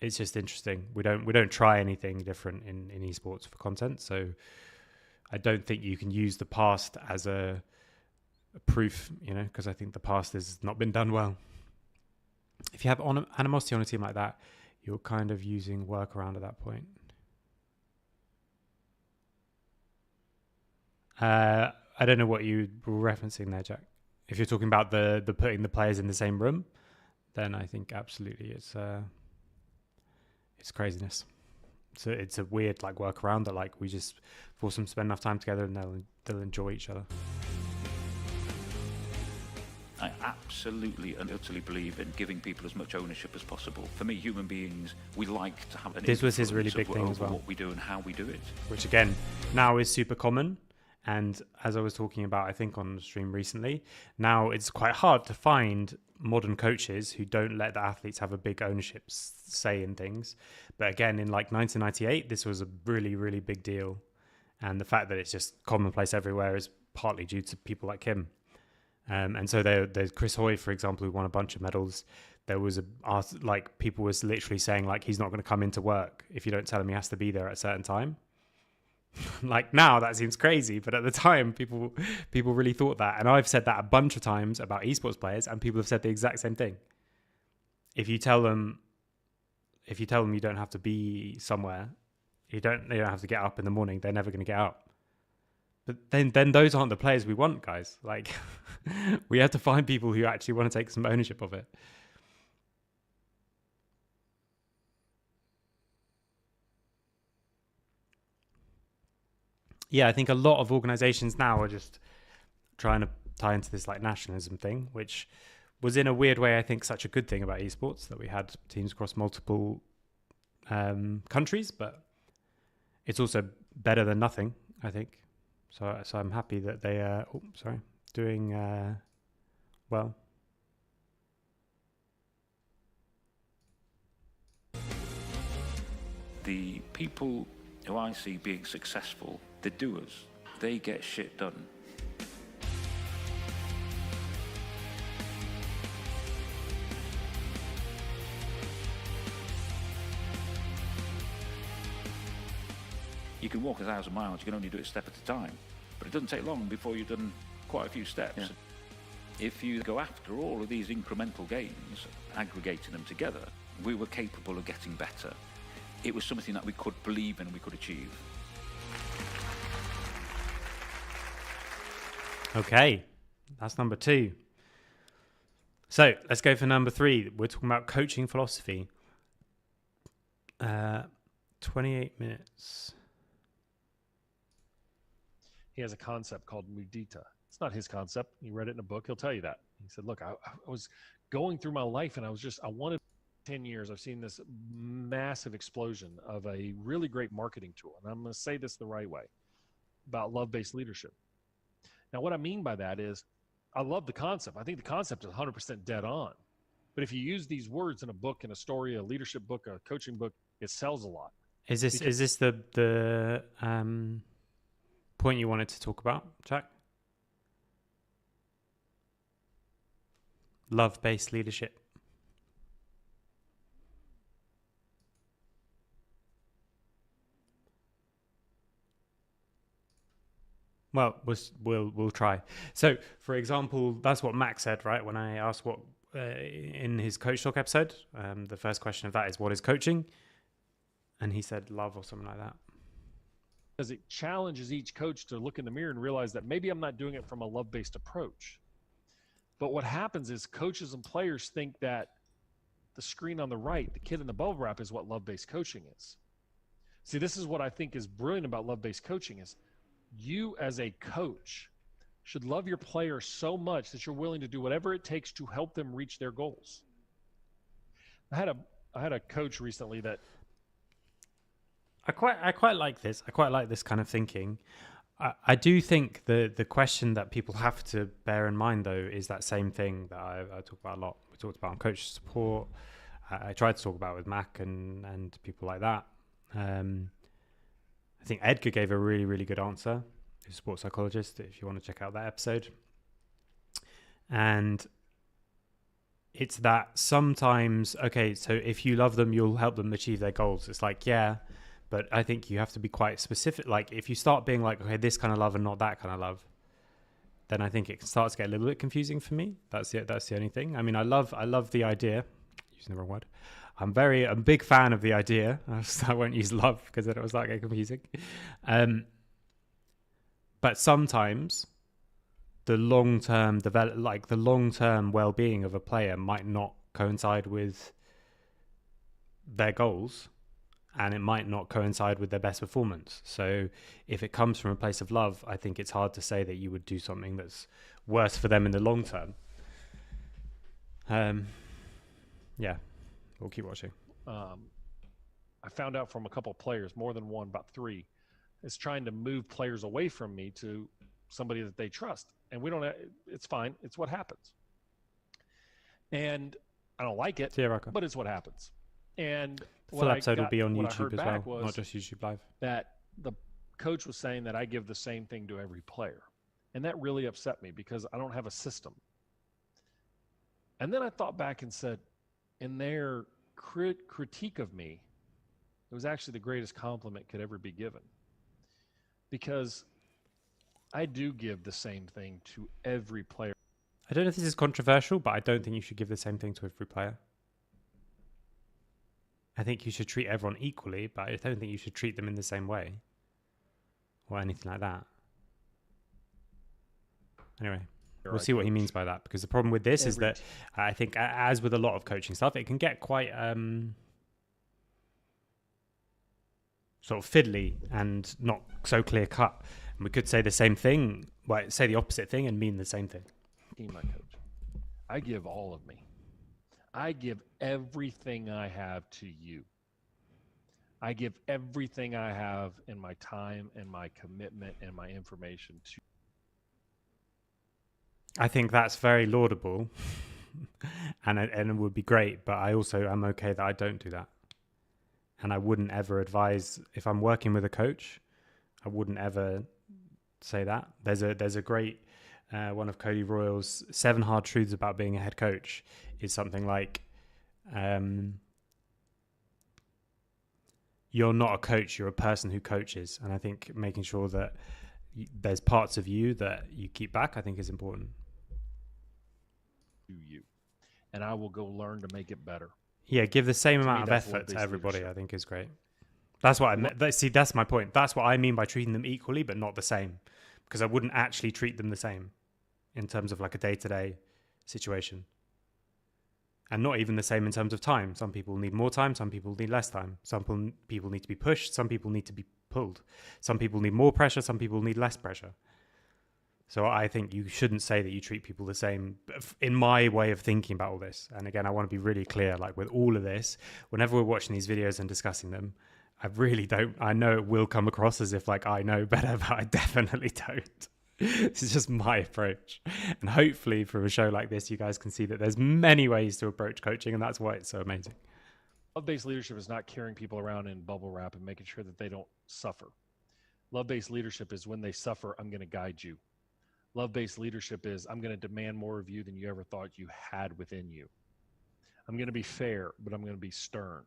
it's just interesting. We don't try anything different in esports for content, so I don't think you can use the past as a proof, because I think the past has not been done well. If you have animosity on a team like that, you're kind of using workaround at that point. I don't know what you were referencing there, Jack. If you're talking about the putting the players in the same room, then I think absolutely it's craziness. So it's a weird like workaround that like we just force them to spend enough time together and they'll enjoy each other. I absolutely and utterly believe in giving people as much ownership as possible. For me, human beings, we like to have an This was his influence really big thing as well. what we do and how we do it. Which again, now is super common. And as I was talking about, I think on the stream recently, now it's quite hard to find modern coaches who don't let the athletes have a big ownership say in things. But again, in like 1998, this was a really, really big deal. And the fact that it's just commonplace everywhere is partly due to people like him. And so there's Chris Hoy, for example, who won a bunch of medals. There was people was literally saying like, he's not going to come into work if you don't tell him he has to be there at a certain time. Like now that seems crazy, but at the time people really thought that. And I've said that a bunch of times about esports players, and people have said the exact same thing. If you tell them you don't have to be somewhere, they don't have to get up in the morning, they're never going to get up. But then those aren't the players we want, guys. Like we have to find people who actually want to take some ownership of it. Yeah, I think a lot of organizations now are just trying to tie into this like nationalism thing, which was in a weird way, I think, such a good thing about esports, that we had teams across multiple countries, but it's also better than nothing, I think. So I'm happy that they are doing well. The people who I see being successful, the doers, they get shit done. You can walk 1,000 miles, you can only do it a step at a time. But it doesn't take long before you've done quite a few steps. Yeah. If you go after all of these incremental gains, aggregating them together, we were capable of getting better. It was something that we could believe in and we could achieve. Okay, that's number 2. So let's go for number 3. We're talking about coaching philosophy. 28 minutes. He has a concept called mudita. It's not his concept. He read it in a book. He'll tell you that. He said, look, I was going through my life and I wanted 10 years. I've seen this massive explosion of a really great marketing tool. And I'm going to say this the right way about love-based leadership. Now, what I mean by that is I love the concept. I think the concept is 100% dead on. But if you use these words in a book, in a story, a leadership book, a coaching book, it sells a lot. Is this the point you wanted to talk about, Jack? Love-based leadership. Well, we'll try. So, for example, that's what Max said, right? When I asked what in his Coach Talk episode, the first question of that is, what is coaching? And he said love or something like that. Because it challenges each coach to look in the mirror and realize that maybe I'm not doing it from a love-based approach. But what happens is coaches and players think that the screen on the right, the kid in the bubble wrap, is what love-based coaching is. See, this is what I think is brilliant about love-based coaching is you as a coach should love your players so much that you're willing to do whatever it takes to help them reach their goals. I had a coach recently that I quite like this. I quite like this kind of thinking. I do think the question that people have to bear in mind, though, is that same thing that I talk about a lot. We talked about on coach support. I tried to talk about with Mac and people like that. I think Edgar gave a really, really good answer. He's a sports psychologist, if you want to check out that episode. And it's that sometimes, okay, so if you love them, you'll help them achieve their goals. It's like, yeah, but I think you have to be quite specific. Like, if you start being like, okay, this kind of love and not that kind of love, then I think it starts to get a little bit confusing for me. That's the only thing. I mean, I love the idea. Using the wrong word. I'm a big fan of the idea. I won't use love because then it will start getting confusing. But sometimes the long-term the long-term well-being of a player might not coincide with their goals, and it might not coincide with their best performance. So if it comes from a place of love, I think it's hard to say that you would do something that's worse for them in the long term. Yeah, we'll keep watching. I found out from a couple of players, more than one, about 3, is trying to move players away from me to somebody that they trust. And we don't, it's fine. It's what happens. And I don't like it, but it's what happens. And the full episode will be on YouTube as well, not just YouTube Live. That the coach was saying that I give the same thing to every player. And that really upset me because I don't have a system. And then I thought back and said, in their critique of me, it was actually the greatest compliment could ever be given. Because I do give the same thing to every player. I don't know if this is controversial, but I don't think you should give the same thing to every player. I think you should treat everyone equally, but I don't think you should treat them in the same way or anything like that. Anyway, we'll see what he means by that, because the problem with this is that I think, as with a lot of coaching stuff, it can get quite sort of fiddly and not so clear cut. And we could say the same thing, well, say the opposite thing and mean the same thing. My coach, I give all of me. I give everything I have to you. I give everything I have in my time and my commitment and my information to. I think that's very laudable and it would be great, but I also am okay that I don't do that. And I wouldn't ever advise, if I'm working with a coach, I wouldn't ever say that. There's a great one of Cody Royal's 7 hard truths about being a head coach is something like, you're not a coach, you're a person who coaches. And I think making sure that there's parts of you that you keep back, I think is important. You, and I will go learn to make it better. Yeah, give the same amount of effort to everybody, leadership. I think is great. That's what I meant. See, that's my point. That's what I mean by treating them equally, but not the same. Because I wouldn't actually treat them the same in terms of like a day-to-day situation. And not even the same in terms of time. Some people need more time, some people need less time. Some people need to be pushed, some people need to be pulled. Some people need more pressure, some people need less pressure. So I think you shouldn't say that you treat people the same in my way of thinking about all this. And again, I want to be really clear, like with all of this, whenever we're watching these videos and discussing them, I know it will come across as if like I know better, but I definitely don't. This is just my approach. And hopefully from a show like this, you guys can see that there's many ways to approach coaching, and that's why it's so amazing. Love-based leadership is not carrying people around in bubble wrap and making sure that they don't suffer. Love-based leadership is when they suffer, I'm going to guide you. Love-based leadership is I'm going to demand more of you than you ever thought you had within you. I'm going to be fair, but I'm going to be stern.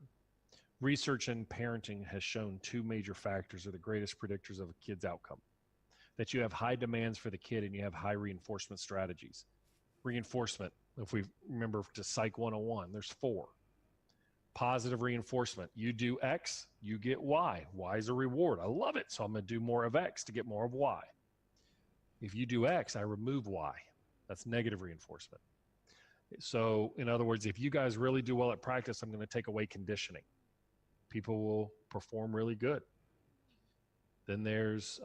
Research in parenting has shown 2 major factors are the greatest predictors of a kid's outcome. That you have high demands for the kid and you have high reinforcement strategies. Reinforcement, if we remember to Psych 101, there's 4. Positive reinforcement. You do X, you get Y. Y is a reward. I love it, so I'm going to do more of X to get more of Y. If you do X, I remove Y. That's negative reinforcement. So in other words, if you guys really do well at practice, I'm going to take away conditioning. People will perform really good. Then there's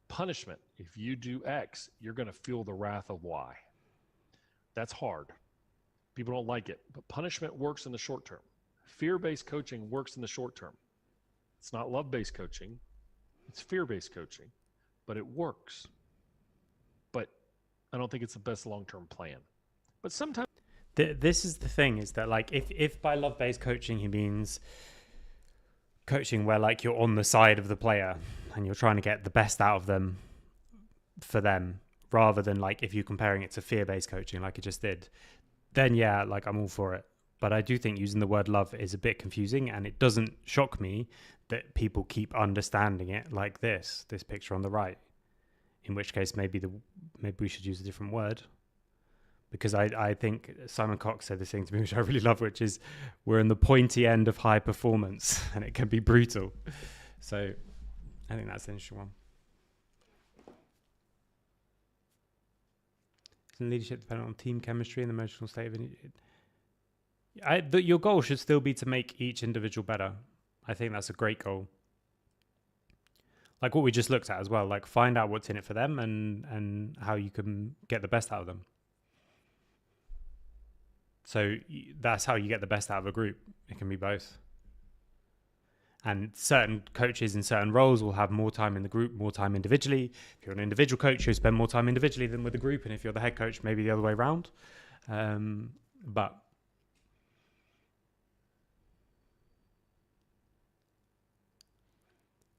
punishment. If you do X, you're going to feel the wrath of Y. That's hard. People don't like it, but punishment works in the short term. Fear-based coaching works in the short term. It's not love-based coaching. It's fear-based coaching. but it works. But I don't think it's the best long-term plan. But sometimes This is the thing, is that like if by love-based coaching he means coaching where like you're on the side of the player and you're trying to get the best out of them for them, rather than like if you're comparing it to fear-based coaching like it just did, then yeah, like I'm all for it. But I do think using the word love is a bit confusing, and it doesn't shock me that people keep understanding it like this picture on the right, in which case maybe we should use a different word. Because I think Simon Cox said this thing to me, which I really love, which is we're in the pointy end of high performance and it can be brutal. So I think that's an interesting one. Isn't leadership dependent on team chemistry and the emotional state of it? Your goal should still be to make each individual better. I think that's a great goal. Like what we just looked at as well, like find out what's in it for them and how you can get the best out of them. So that's how you get the best out of a group. It can be both. And certain coaches in certain roles will have more time in the group, more time individually. If you're an individual coach, you'll spend more time individually than with the group. And if you're the head coach, maybe the other way around. But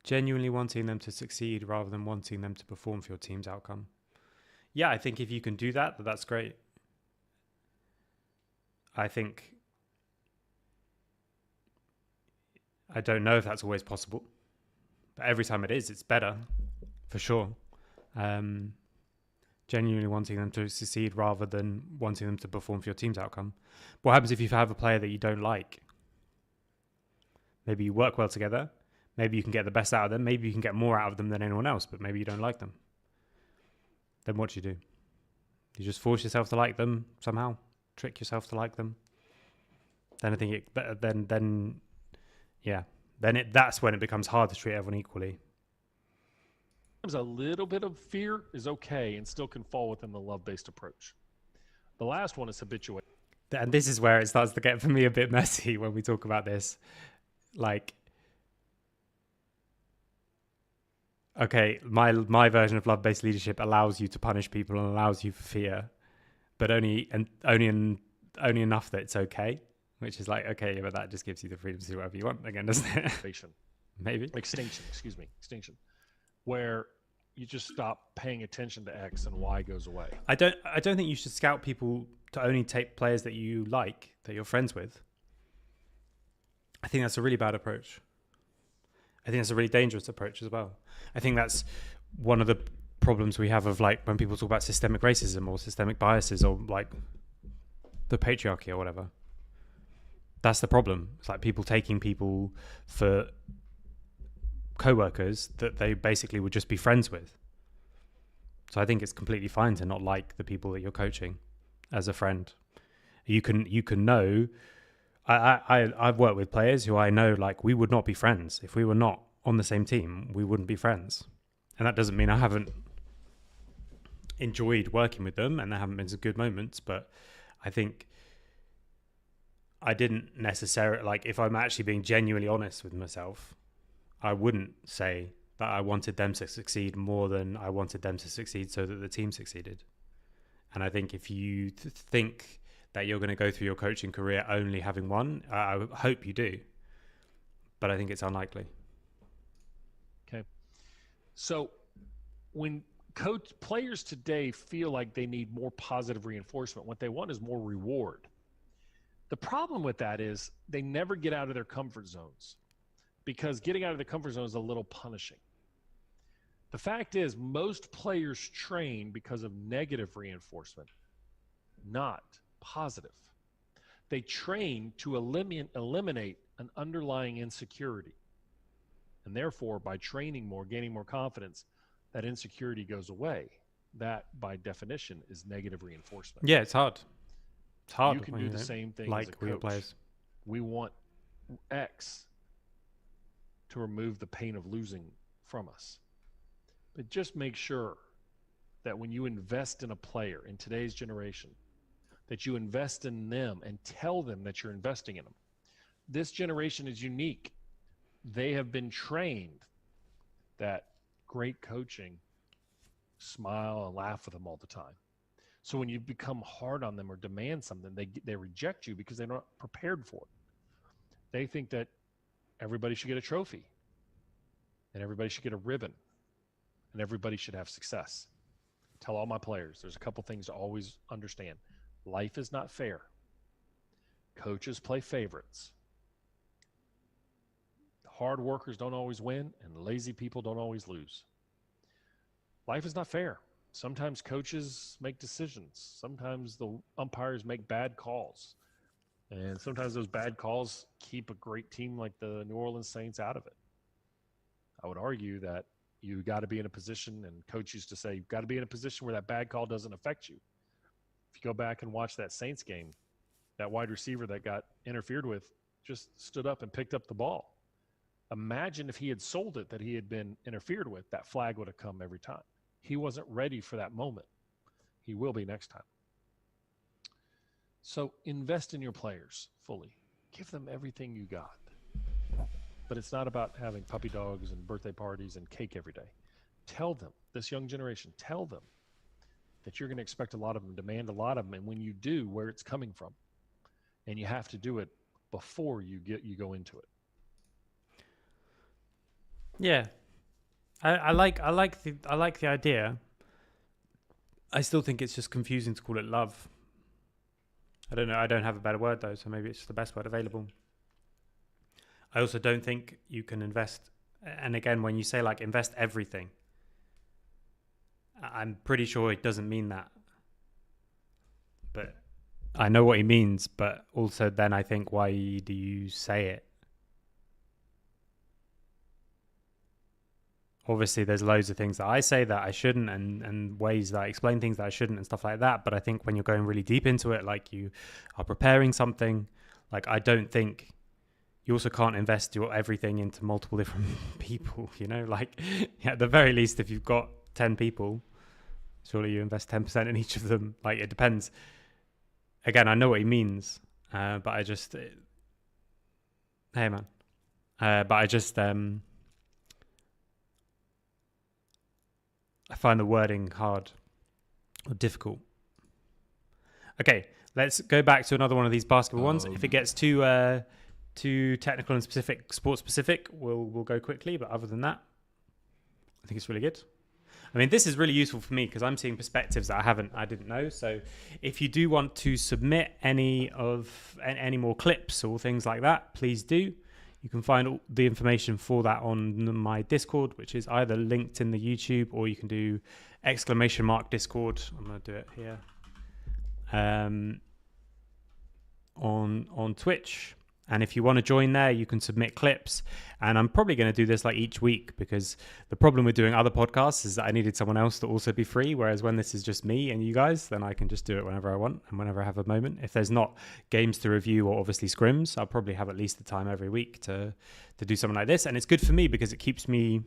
genuinely wanting them to succeed rather than wanting them to perform for your team's outcome. Yeah, I think if you can do that, that's great. I don't know if that's always possible, but every time it is, it's better, for sure. Genuinely wanting them to succeed rather than wanting them to perform for your team's outcome. What happens if you have a player that you don't like? Maybe you work well together. Maybe you can get the best out of them. Maybe you can get more out of them than anyone else, but maybe you don't like them. Then what do you do? You just force yourself to like them somehow. Trick yourself to like them. Then I think that's when it becomes hard to treat everyone equally. a little bit of fear is okay and still can fall within the love-based approach. The last one is habituation. And this is where it starts to get for me a bit messy when we talk about this. Like, okay, my version of love-based leadership allows you to punish people and allows you for fear, but only enough that it's okay. Which is like, okay, but that just gives you the freedom to do whatever you want again, doesn't it? Maybe. Extinction. Where you just stop paying attention to X and Y goes away. I don't think you should scout people to only take players that you like, that you're friends with. I think that's a really bad approach. I think that's a really dangerous approach as well. I think that's one of the problems we have of like when people talk about systemic racism or systemic biases or like the patriarchy or whatever. That's the problem. It's like people taking people for co-workers that they basically would just be friends with. So I think it's completely fine to not like the people that you're coaching as a friend. You can know. I've worked with players who I know like we would not be friends if we were not on the same team. We wouldn't be friends, and that doesn't mean I haven't enjoyed working with them and there haven't been some good moments. But I think I didn't necessarily, like, if I'm actually being genuinely honest with myself, I wouldn't say that I wanted them to succeed more than I wanted them to succeed so that the team succeeded. And I think if you think that you're going to go through your coaching career only having one, I hope you do. But I think it's unlikely. Okay. So when players today feel like they need more positive reinforcement, what they want is more reward. The problem with that is they never get out of their comfort zones because getting out of the comfort zone is a little punishing. The fact is most players train because of negative reinforcement, not positive. They train to eliminate an underlying insecurity. And therefore, by training more, gaining more confidence, that insecurity goes away. That, by definition, is negative reinforcement. Yeah, it's hard. It's hard. You can do the same thing like as a coach. players. We want X to remove the pain of losing from us. But just make sure that when you invest in a player in today's generation, that you invest in them and tell them that you're investing in them. This generation is unique. They have been trained that great coaching smile and laugh with them all the time. So when you become hard on them or demand something, they reject you because they're not prepared for it. They think that everybody should get a trophy and everybody should get a ribbon and everybody should have success. Tell all my players, there's a couple things to always understand. Life is not fair. Coaches play favorites. Hard workers don't always win, and lazy people don't always lose. Life is not fair. Sometimes coaches make decisions. Sometimes the umpires make bad calls. And sometimes those bad calls keep a great team like the New Orleans Saints out of it. I would argue that you got to be in a position, and coach used to say, you've got to be in a position where that bad call doesn't affect you. If you go back and watch that Saints game, that wide receiver that got interfered with just stood up and picked up the ball. Imagine if he had sold it that he had been interfered with, that flag would have come every time. He wasn't ready for that moment. He will be next time. So invest in your players fully. Give them everything you got. But it's not about having puppy dogs and birthday parties and cake every day. Tell them, this young generation, tell them that you're going to expect a lot of them, demand a lot of them, and when you do, where it's coming from. And you have to do it before you go into it. Yeah, I like the idea. I still think it's just confusing to call it love. I don't know. I don't have a better word though, so maybe it's just the best word available. I also don't think you can invest. And again, when you say like invest everything, I'm pretty sure it doesn't mean that. But I know what he means. But also, then I think, why do you say it? Obviously, there's loads of things that I say that I shouldn't, and ways that I explain things that I shouldn't and stuff like that. But I think when you're going really deep into it, like you are preparing something, like I don't think you also can't invest your everything into multiple different people, you know, like at the very least, if you've got 10 people, surely you invest 10% in each of them. Like it depends. Again, I know what he means, but I just, hey man, but I just, I find the wording hard or difficult. Okay, let's go back to another one of these basketball ones. If it gets too technical and specific, sports specific, we'll go quickly. But other than that, I think it's really good. I mean, this is really useful for me because I'm seeing perspectives that I didn't know. So if you do want to submit any more clips or things like that, please do. You can find all the information for that on my Discord, which is either linked in the YouTube, or you can do !Discord. I'm going to do it here. On Twitch. And if you want to join there, you can submit clips. And I'm probably going to do this like each week, because the problem with doing other podcasts is that I needed someone else to also be free. Whereas when this is just me and you guys, then I can just do it whenever I want and whenever I have a moment. If there's not games to review or obviously scrims, I'll probably have at least the time every week to do something like this. And it's good for me because it keeps me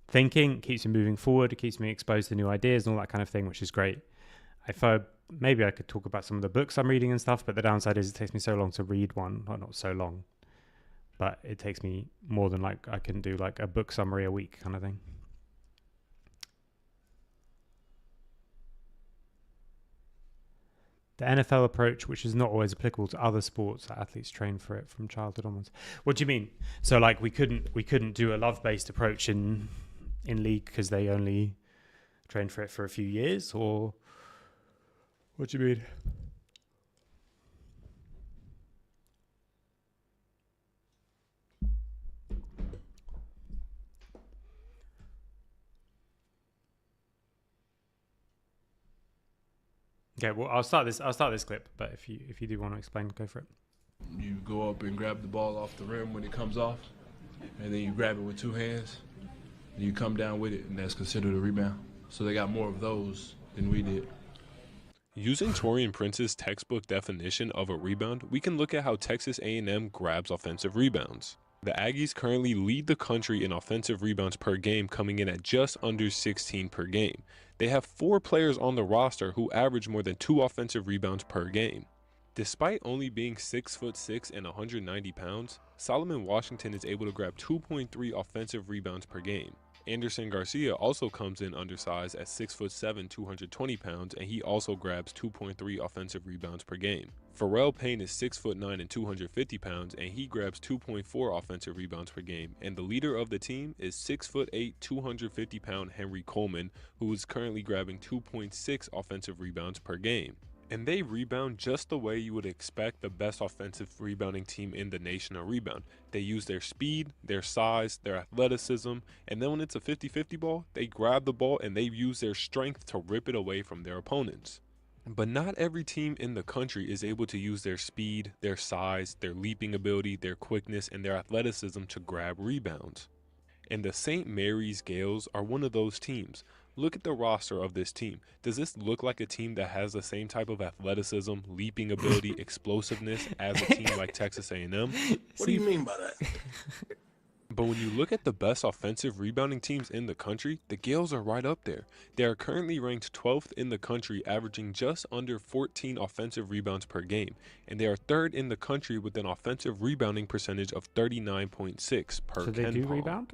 thinking, keeps me moving forward, it keeps me exposed to new ideas and all that kind of thing, which is great. Maybe I could talk about some of the books I'm reading and stuff, but the downside is it takes me so long to read one. Well, not so long, but it takes me more than like I can do like a book summary a week kind of thing. The NFL approach, which is not always applicable to other sports, that athletes train for it from childhood onwards. What do you mean? So like we couldn't do a love-based approach in league because they only trained for it for a few years, or what do you mean? Okay, well, I'll start this clip, but if you do want to explain, go for it. You go up and grab the ball off the rim when it comes off, and then you grab it with two hands, and you come down with it, and that's considered a rebound. So they got more of those than we did. Using Taurean Prince's textbook definition of a rebound, we can look at how Texas A&M grabs offensive rebounds. The Aggies currently lead the country in offensive rebounds per game, coming in at just under 16 per game. They have 4 players on the roster who average more than 2 offensive rebounds per game. Despite only being 6'6" and 190 pounds, Solomon Washington is able to grab 2.3 offensive rebounds per game. Anderson Garcia also comes in undersized at 6'7", 220 pounds, and he also grabs 2.3 offensive rebounds per game. Pharrell Payne is 6'9" and 250 pounds, and he grabs 2.4 offensive rebounds per game. And the leader of the team is 6'8", 250 pound Henry Coleman, who is currently grabbing 2.6 offensive rebounds per game. And they rebound just the way you would expect the best offensive rebounding team in the nation to rebound. They use their speed, their size, their athleticism, and then when it's a 50-50 ball, they grab the ball and they use their strength to rip it away from their opponents. But not every team in the country is able to use their speed, their size, their leaping ability, their quickness, and their athleticism to grab rebounds. And the St. Mary's Gales are one of those teams. Look at the roster of this team. Does this look like a team that has the same type of athleticism, leaping ability, explosiveness as a team like Texas A&M? What do you mean by that? But when you look at the best offensive rebounding teams in the country, the Gales are right up there. They are currently ranked 12th in the country, averaging just under 14 offensive rebounds per game, and they are 3rd in the country with an offensive rebounding percentage of 39.6 per So they do KenPom. rebound?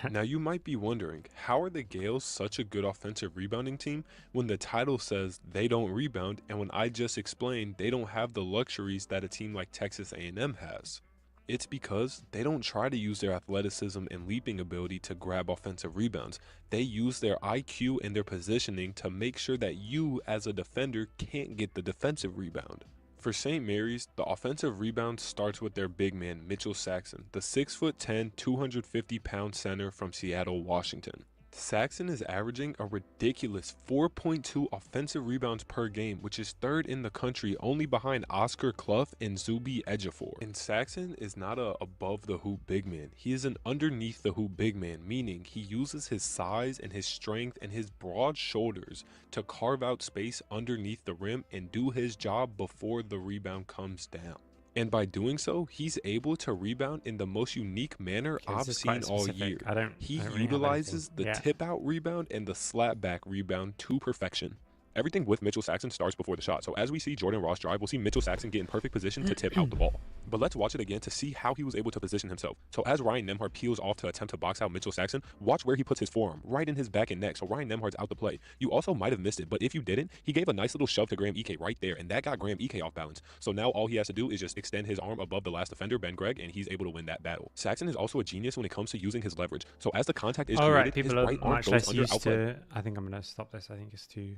Now you might be wondering, how are the Gales such a good offensive rebounding team when the title says they don't rebound, and when I just explained they don't have the luxuries that a team like Texas A&M has? It's because they don't try to use their athleticism and leaping ability to grab offensive rebounds. They use their IQ and their positioning to make sure that you as a defender can't get the defensive rebound. For St. Mary's, the offensive rebound starts with their big man, Mitchell Saxon, the 6'10", 250 pound center from Seattle, Washington. Saxon is averaging a ridiculous 4.2 offensive rebounds per game, which is 3rd in the country, only behind Oscar Clough and Zuby Ejiofor. And Saxon is not a above the hoop big man. He is an underneath the hoop big man, meaning he uses his size and his strength and his broad shoulders to carve out space underneath the rim and do his job before the rebound comes down. And by doing so, he's able to rebound in the most unique manner I've seen all year. He utilizes the tip out rebound and the slap back rebound to perfection. Everything with Mitchell Saxon starts before the shot. So as we see Jordan Ross drive, we'll see Mitchell Saxon get in perfect position to tip out the ball. But let's watch it again to see how he was able to position himself. So as Ryan Nembhard peels off to attempt to box out Mitchell Saxon, watch where he puts his forearm, right in his back and neck. So Ryan Nembhard's out the play. You also might have missed it, but if you didn't, he gave a nice little shove to Graham Ike right there, and that got Graham Ike off balance. So now all he has to do is just extend his arm above the last defender, Ben Gregg, and he's able to win that battle. Saxon is also a genius when it comes to using his leverage. So as the contact is created, his right arm goes under outplay. I think I'm going to stop this. I think it's too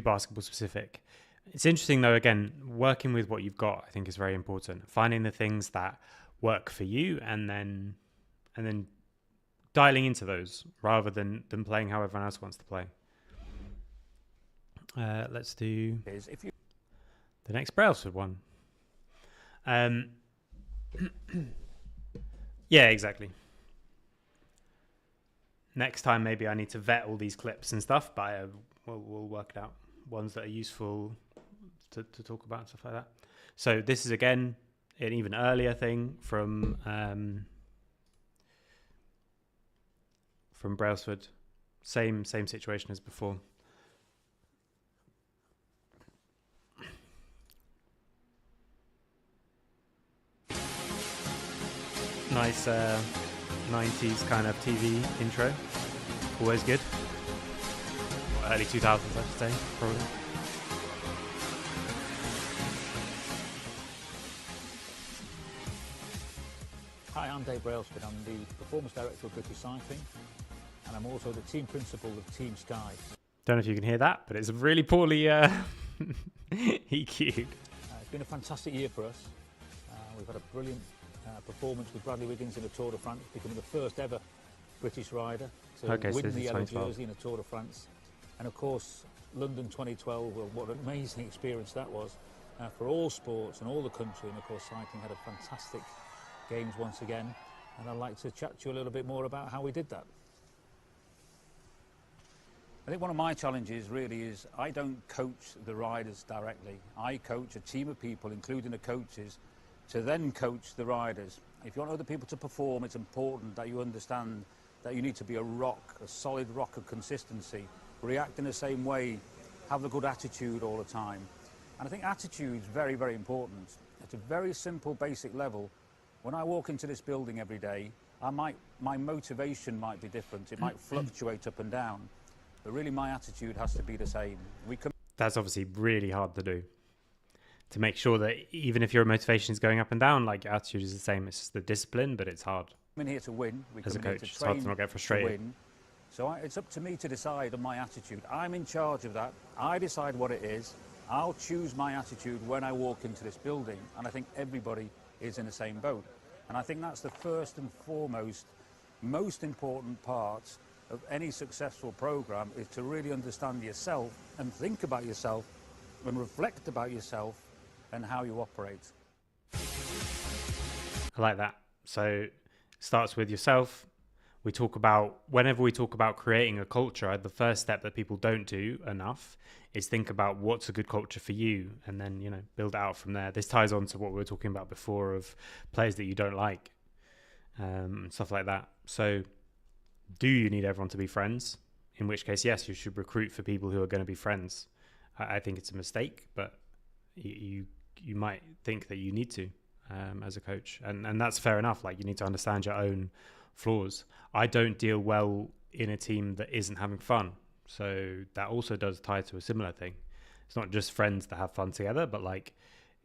basketball specific. It's interesting though, again, working with what you've got I think is very important. Finding the things that work for you and then dialing into those rather than playing how everyone else wants to play. Let's do the next Brailsford one. Yeah, exactly. Next time maybe I need to vet all these clips and stuff, but we'll work it out. Ones that are useful to talk about and stuff like that. So this is again an even earlier thing from Brailsford. Same situation as before. Nice 90s kind of TV intro. Always good. Early 2000s, I should say, probably. Hi, I'm Dave Brailsford. I'm the Performance Director of British Cycling, and I'm also the Team Principal of Team Sky. Don't know if you can hear that, but it's really poorly EQ'd. It's been a fantastic year for us. We've had a brilliant performance with Bradley Wiggins in the Tour de France, becoming the first ever British rider to win the yellow jersey in the Tour de France. And of course, London 2012, well, what an amazing experience that was for all sports and all the country. And of course, cycling had a fantastic games once again. And I'd like to chat to you a little bit more about how we did that. I think one of my challenges really is I don't coach the riders directly. I coach a team of people, including the coaches, to then coach the riders. If you want other people to perform, it's important that you understand that you need to be a solid rock of consistency. React in the same way, have a good attitude all the time. And I think attitude is very, very important. At a very simple, basic level, when I walk into this building every day, my motivation might be different. It might fluctuate up and down, but really my attitude has to be the same. That's obviously really hard to do. To make sure that even if your motivation is going up and down, like your attitude is the same. It's just the discipline, but it's hard. I'm in here to win. As a coach, it's hard to not get frustrated. So it's up to me to decide on my attitude. I'm in charge of that. I decide what it is. I'll choose my attitude when I walk into this building, and I think everybody is in the same boat. And I think that's the first and foremost, most important part of any successful program, is to really understand yourself and think about yourself and reflect about yourself and how you operate. I like that. So it starts with yourself. Whenever we talk about creating a culture, the first step that people don't do enough is think about what's a good culture for you, and then, build it out from there. This ties on to what we were talking about before of players that you don't like, stuff like that. So do you need everyone to be friends? In which case, yes, you should recruit for people who are going to be friends. I think it's a mistake, but you might think that you need to as a coach, and that's fair enough. Like, you need to understand your own flaws. I don't deal well in a team that isn't having fun, so that also does tie to a similar thing. It's not just friends that have fun together, but like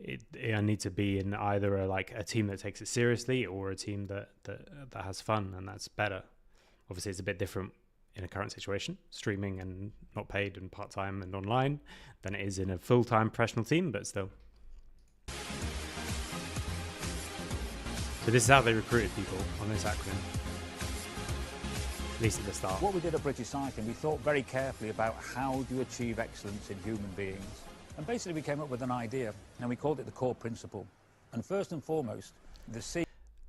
I need to be in either a team that takes it seriously or a team that has fun, and that's better. Obviously, it's a bit different in a current situation, streaming and not paid and part-time and online, than it is in a full-time professional team, but still. So this is how they recruited people on this acronym, at least at the start. What we did at British Cycling, we thought very carefully about how do you achieve excellence in human beings. And basically we came up with an idea, and we called it the core principle. And first and foremost,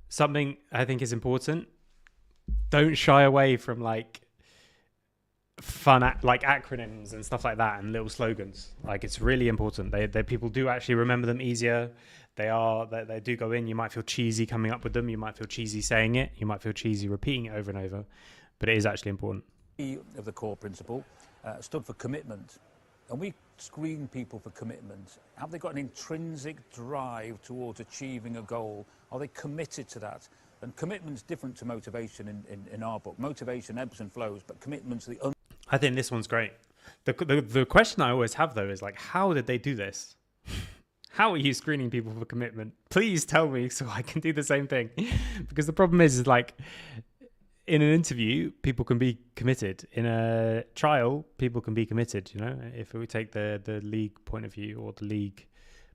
something I think is important, don't shy away from fun acronyms and stuff like that and little slogans. It's really important. They people do actually remember them easier. They do go in. You might feel cheesy coming up with them. You might feel cheesy saying it. You might feel cheesy repeating it over and over, but it is actually important. Of the core principle stood for commitment, and we screen people for commitment. Have they got an intrinsic drive towards achieving a goal? Are they committed to that? And commitment's different to motivation in our book. Motivation ebbs and flows, but commitment's the I think this one's great. The question I always have, though, is how did they do this? How are you screening people for commitment? Please tell me so I can do the same thing. Because the problem is in an interview, people can be committed. In a trial, people can be committed, if we take the league point of view or the league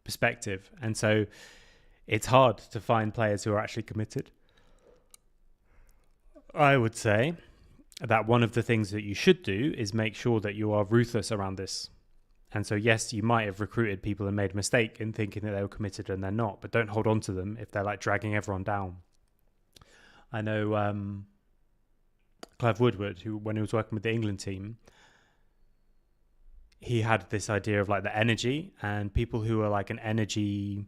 perspective. And so it's hard to find players who are actually committed. I would say that one of the things that you should do is make sure that you are ruthless around this. And so, yes, you might have recruited people and made a mistake in thinking that they were committed and they're not, but don't hold on to them if they're dragging everyone down. I know Clive Woodward, who, when he was working with the England team, he had this idea of the energy, and people who are an energy,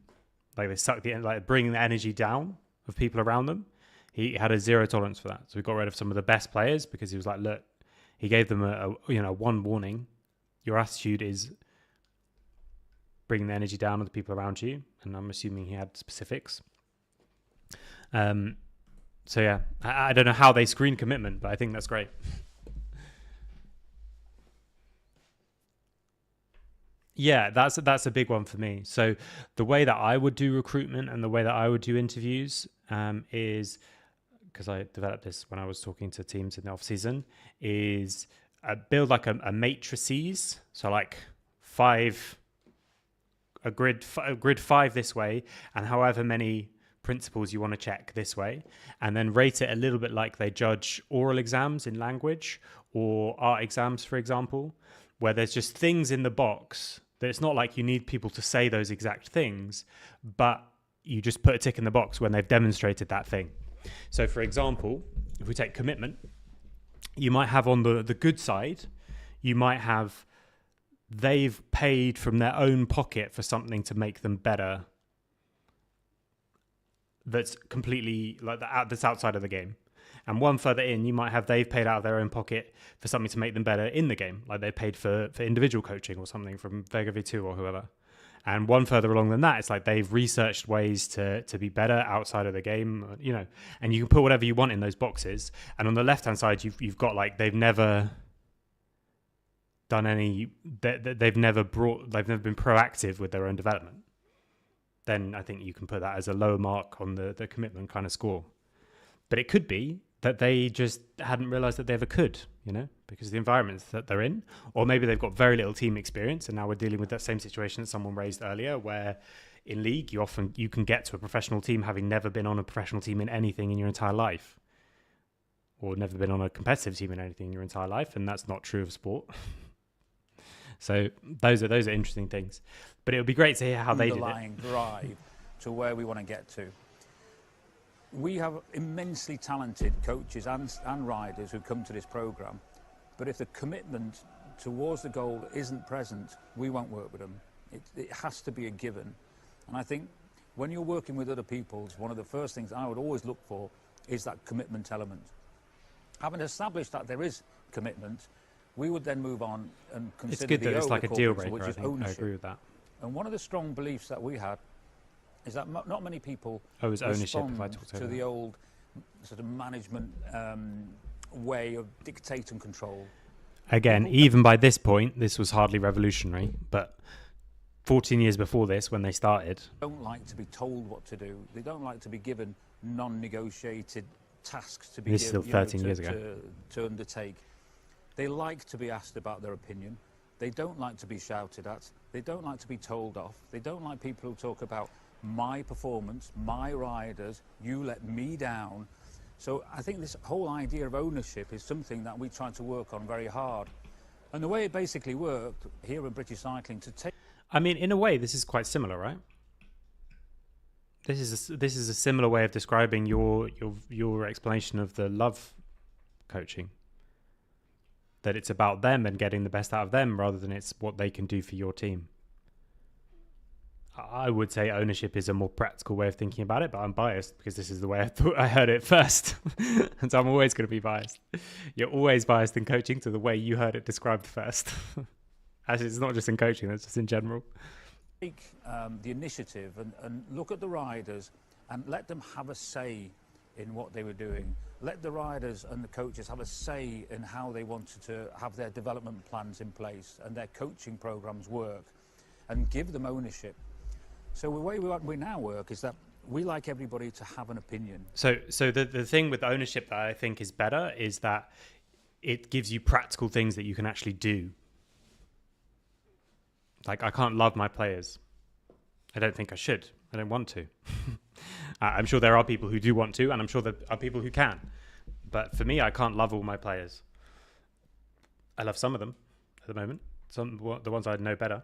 they suck bringing the energy down of people around them. He had a zero tolerance for that. So we got rid of some of the best players because he was look, he gave them a one warning. Your attitude is bringing the energy down of the people around you. And I'm assuming he had specifics. So yeah, I don't know how they screen commitment, but I think that's great. Yeah, that's a big one for me. So the way that I would do recruitment and the way that I would do interviews is, because I developed this when I was talking to teams in the off season, is build a matrices. So a grid 5 this way, and however many principles you want to check this way, and then rate it a little bit like they judge oral exams in language or art exams, for example, where there's just things in the box that it's not like you need people to say those exact things, but you just put a tick in the box when they've demonstrated that thing. So, for example, if we take commitment, you might have on the good side, you might have they've paid from their own pocket for something to make them better. That's completely that's outside of the game. And one further in, you might have they've paid out of their own pocket for something to make them better in the game. Like they paid for individual coaching or something from Vega V2 or whoever. And one further along than that, it's like they've researched ways to be better outside of the game, you know, and you can put whatever you want in those boxes. And on the left-hand side, you've got like they've never done any, they've never been proactive with their own development. Then I think you can put that as a lower mark on the commitment kind of score. But it could be that they just hadn't realized that they ever could, you know, because of the environments that they're in. Or maybe they've got very little team experience, and now we're dealing with that same situation that someone raised earlier, where in league you can get to a professional team having never been on a professional team in anything in your entire life, or never been on a competitive team in anything in your entire life, and that's not true of sport. So those are interesting things. But it would be great to hear how they did it. Underlying drive to where we want to get to. We have immensely talented coaches and riders who come to this programme, but if the commitment towards the goal isn't present, we won't work with them. It has to be a given. And I think when you're working with other people, one of the first things I would always look for is that commitment element. Having established that there is commitment, we would then move on and consider it's good that it's like a deal breaker, which I is think. ownership. I agree with that. And one of the strong beliefs that we had is that not many people respond to the old sort of management way of dictate and control. Again, even by this point, this was hardly revolutionary, but 14 years before this, when they started... They don't like to be told what to do. They don't like to be given non-negotiated tasks to be this is still 13 years ago. To undertake. They like to be asked about their opinion. They don't like to be shouted at. They don't like to be told off. They don't like people who talk about my performance, my riders, you let me down. So I think this whole idea of ownership is something that we try to work on very hard. And the way it basically worked here in British Cycling to take... I mean, in a way, this is quite similar, right? This is a similar way of describing your explanation of the love coaching. That it's about them and getting the best out of them rather than it's what they can do for your team. I would say ownership is a more practical way of thinking about it, but I'm biased because this is the way I thought I heard it first. And so I'm always going to be biased. You're always biased in coaching to the way you heard it described first. As it's not just in coaching, that's just in general. Take the initiative and look at the riders and let them have a say in what they were doing. Let the riders and the coaches have a say in how they wanted to have their development plans in place and their coaching programs work, and give them ownership. So the way we now work is that we like everybody to have an opinion. So the thing with ownership that I think is better is that it gives you practical things that you can actually do. Like, I can't love my players. I don't think I should. I don't want to. I'm sure there are people who do want to, and I'm sure there are people who can. But for me, I can't love all my players. I love some of them at the moment. The ones I know better,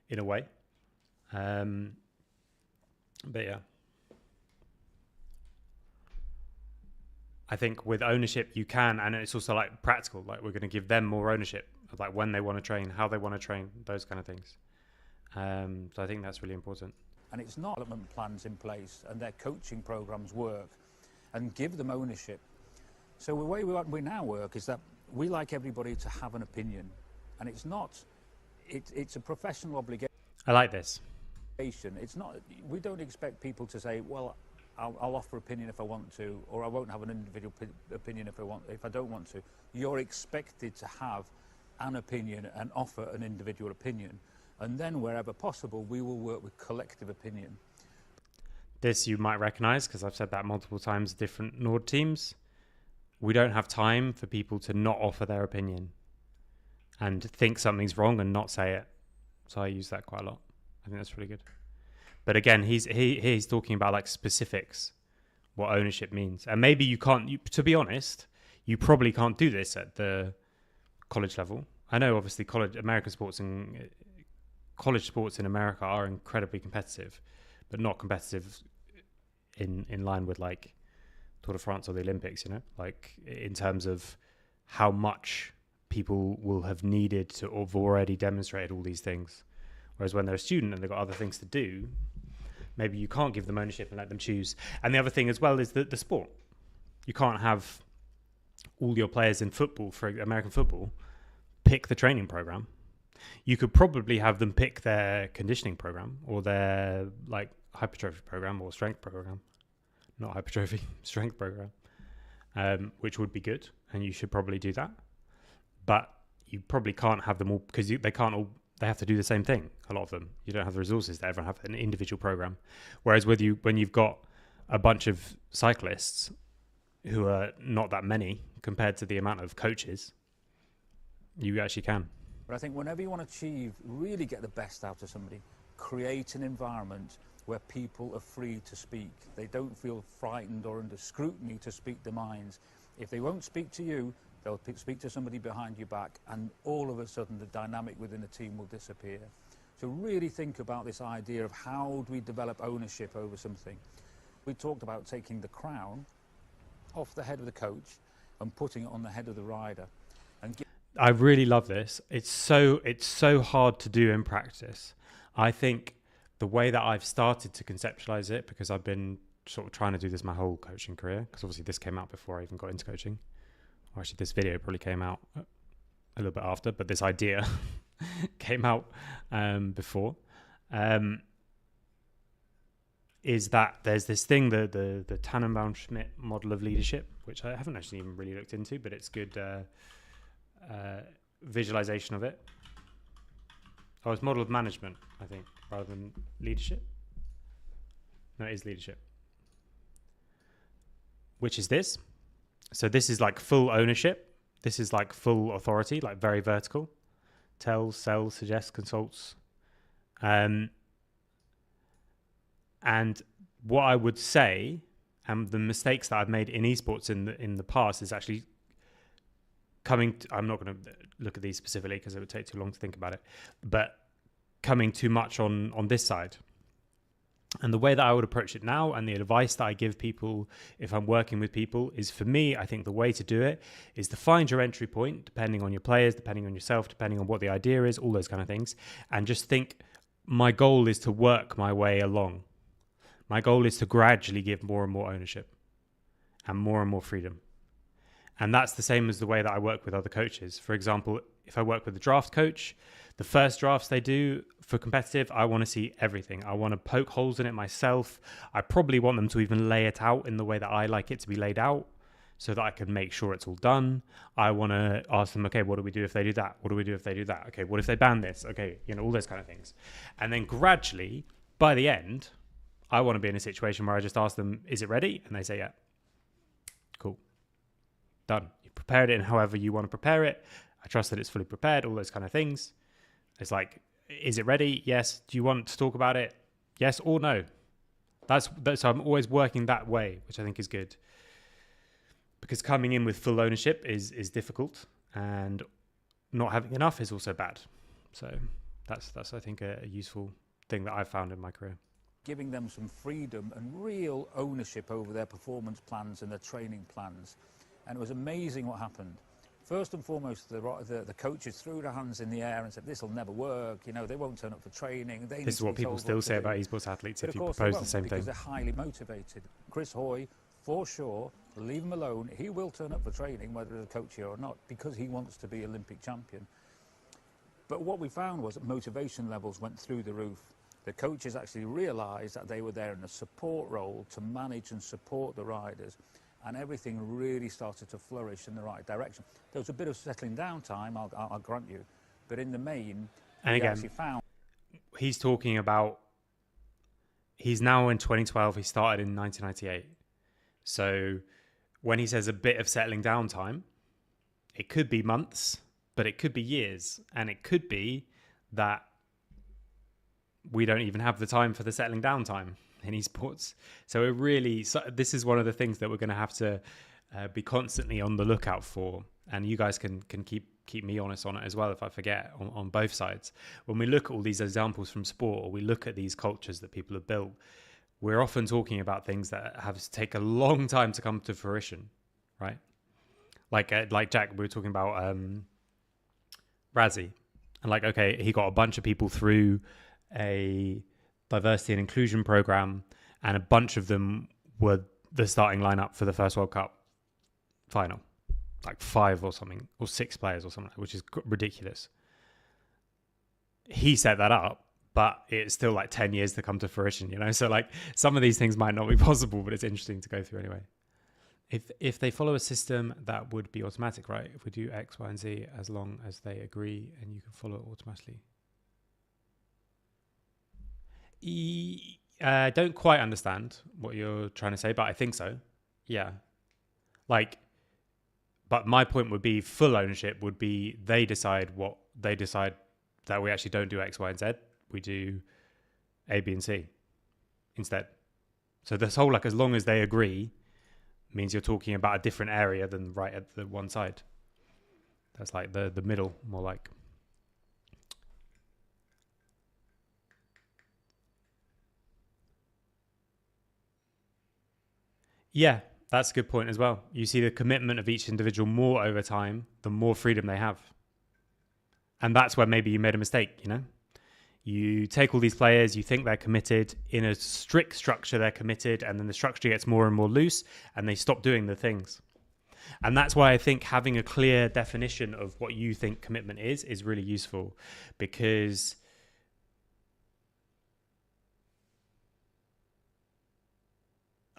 in a way. But yeah. I think with ownership you can, and it's also like practical, like we're going to give them more ownership of like when they want to train, how they want to train, those kind of things. So I think that's really important. And it's not development plans in place and their coaching programs work, and give them ownership. So the way we now work is that we like everybody to have an opinion, and it's not, it's a professional obligation. I like this. It's not, we don't expect people to say, well, I'll offer opinion if I want to, or I won't have an individual opinion if I don't want to. You're expected to have an opinion and offer an individual opinion. And then wherever possible, we will work with collective opinion. This you might recognise, because I've said that multiple times, different Nord teams. We don't have time for people to not offer their opinion and think something's wrong and not say it. So I use that quite a lot. I think that's really good. But again, he's talking about like specifics, what ownership means. And maybe you can't, to be honest, you probably can't do this at the college level. I know obviously American sports and college sports in America are incredibly competitive, but not competitive in line with like Tour de France or the Olympics, you know, like in terms of how much people will have needed to or have already demonstrated all these things. Whereas when they're a student and they've got other things to do, maybe you can't give them ownership and let them choose. And the other thing as well is the sport. You can't have all your players in football, for American football, pick the training program. You could probably have them pick their conditioning program or their like hypertrophy program or strength program, not hypertrophy, strength program, which would be good, and you should probably do that. But you probably can't have them all because they can't all. They have to do the same thing. A lot of them, you don't have the resources to everyone have an individual program. Whereas when you've got a bunch of cyclists who are not that many compared to the amount of coaches, you actually can. But I think whenever you want to achieve, really get the best out of somebody, create an environment where people are free to speak. They don't feel frightened or under scrutiny to speak their minds. If they won't speak to you, they'll speak to somebody behind your back, and all of a sudden the dynamic within the team will disappear. So really think about this idea of how do we develop ownership over something. We talked about taking the crown off the head of the coach and putting it on the head of the rider. I really love this. It's so hard to do in practice. I think the way that I've started to conceptualize it, because I've been sort of trying to do this my whole coaching career, because obviously this came out before I even got into coaching. Or actually, this video probably came out a little bit after, but this idea came out before. Is that there's this thing, the Tannenbaum-Schmidt model of leadership, which I haven't actually even really looked into, but it's good visualization of it. Oh, it's model of management, I think, rather than leadership. No, it is leadership. Which is this. So this is like full ownership. This is like full authority, like very vertical. Tells, sells, suggests, consults. And what I would say, and the mistakes that I've made in esports in the past, is actually I'm not going to look at these specifically because it would take too long to think about it, but coming too much on this side. And the way that I would approach it now, and the advice that I give people if I'm working with people, is, for me, I think the way to do it is to find your entry point, depending on your players, depending on yourself, depending on what the idea is, all those kind of things, and just think, my goal is to work my way along. My goal is to gradually give more and more ownership and more freedom. And that's the same as the way that I work with other coaches. For example, if I work with a draft coach, the first drafts they do for competitive, I want to see everything. I want to poke holes in it myself. I probably want them to even lay it out in the way that I like it to be laid out, so that I can make sure it's all done. I want to ask them, okay, what do we do if they do that? What do we do if they do that? Okay, what if they ban this? Okay, all those kind of things. And then gradually, by the end, I want to be in a situation where I just ask them, is it ready? And they say, yeah. Cool. Done. You prepared it in however you want to prepare it. I trust that it's fully prepared, all those kind of things. It's like, is it ready? Yes. Do you want to talk about it? Yes or no? So I'm always working that way, which I think is good. Because coming in with full ownership is difficult, and not having enough is also bad. So that's I think a useful thing that I've found in my career. Giving them some freedom and real ownership over their performance plans and their training plans. And it was amazing what happened. First and foremost, the coaches threw their hands in the air and said, this will never work, they won't turn up for training. This is what people still say about esports athletes if you propose the same thing. Because they're highly motivated. Chris Hoy, for sure, leave him alone. He will turn up for training, whether as a coach here or not, because he wants to be Olympic champion. But what we found was that motivation levels went through the roof. The coaches actually realised that they were there in a support role to manage and support the riders, and everything really started to flourish in the right direction. There was a bit of settling down time, I'll grant you, but in the main, and again, actually found... He's talking about, he's now in 2012, he started in 1998. So when he says a bit of settling down time, it could be months, but it could be years, and it could be that we don't even have the time for the settling down time in esports. So this is one of the things that we're going to have to be constantly on the lookout for. And you guys can keep me honest on it as well if I forget on both sides. When we look at all these examples from sport, or we look at these cultures that people have built, we're often talking about things that have to take a long time to come to fruition, right? Like Jack, we were talking about Razzie. And okay, he got a bunch of people through a diversity and inclusion program, and a bunch of them were the starting lineup for the first World Cup final, 5 or something, or 6 players or something, which is ridiculous. he set that up, but it's still like 10 years to come to fruition, you know? So like some of these things might not be possible, but it's interesting to go through anyway. If they follow a system, that would be automatic, right? If we do X, Y, and Z, as long as they agree and you can follow it automatically. I don't quite understand what you're trying to say, but I think so. Yeah. Like, but my point would be full ownership would be they decide that we actually don't do X, Y, and Z. We do A, B, and C instead. So this whole, like, as long as they agree, means you're talking about a different area than right at the one side. That's like the middle, more like. Yeah, that's a good point as well. You see the commitment of each individual more over time, the more freedom they have. And that's where maybe you made a mistake, you know? You take all these players, you think they're committed. In a strict structure, they're committed, and then the structure gets more and more loose, and they stop doing the things. And that's why I think having a clear definition of what you think commitment is really useful, because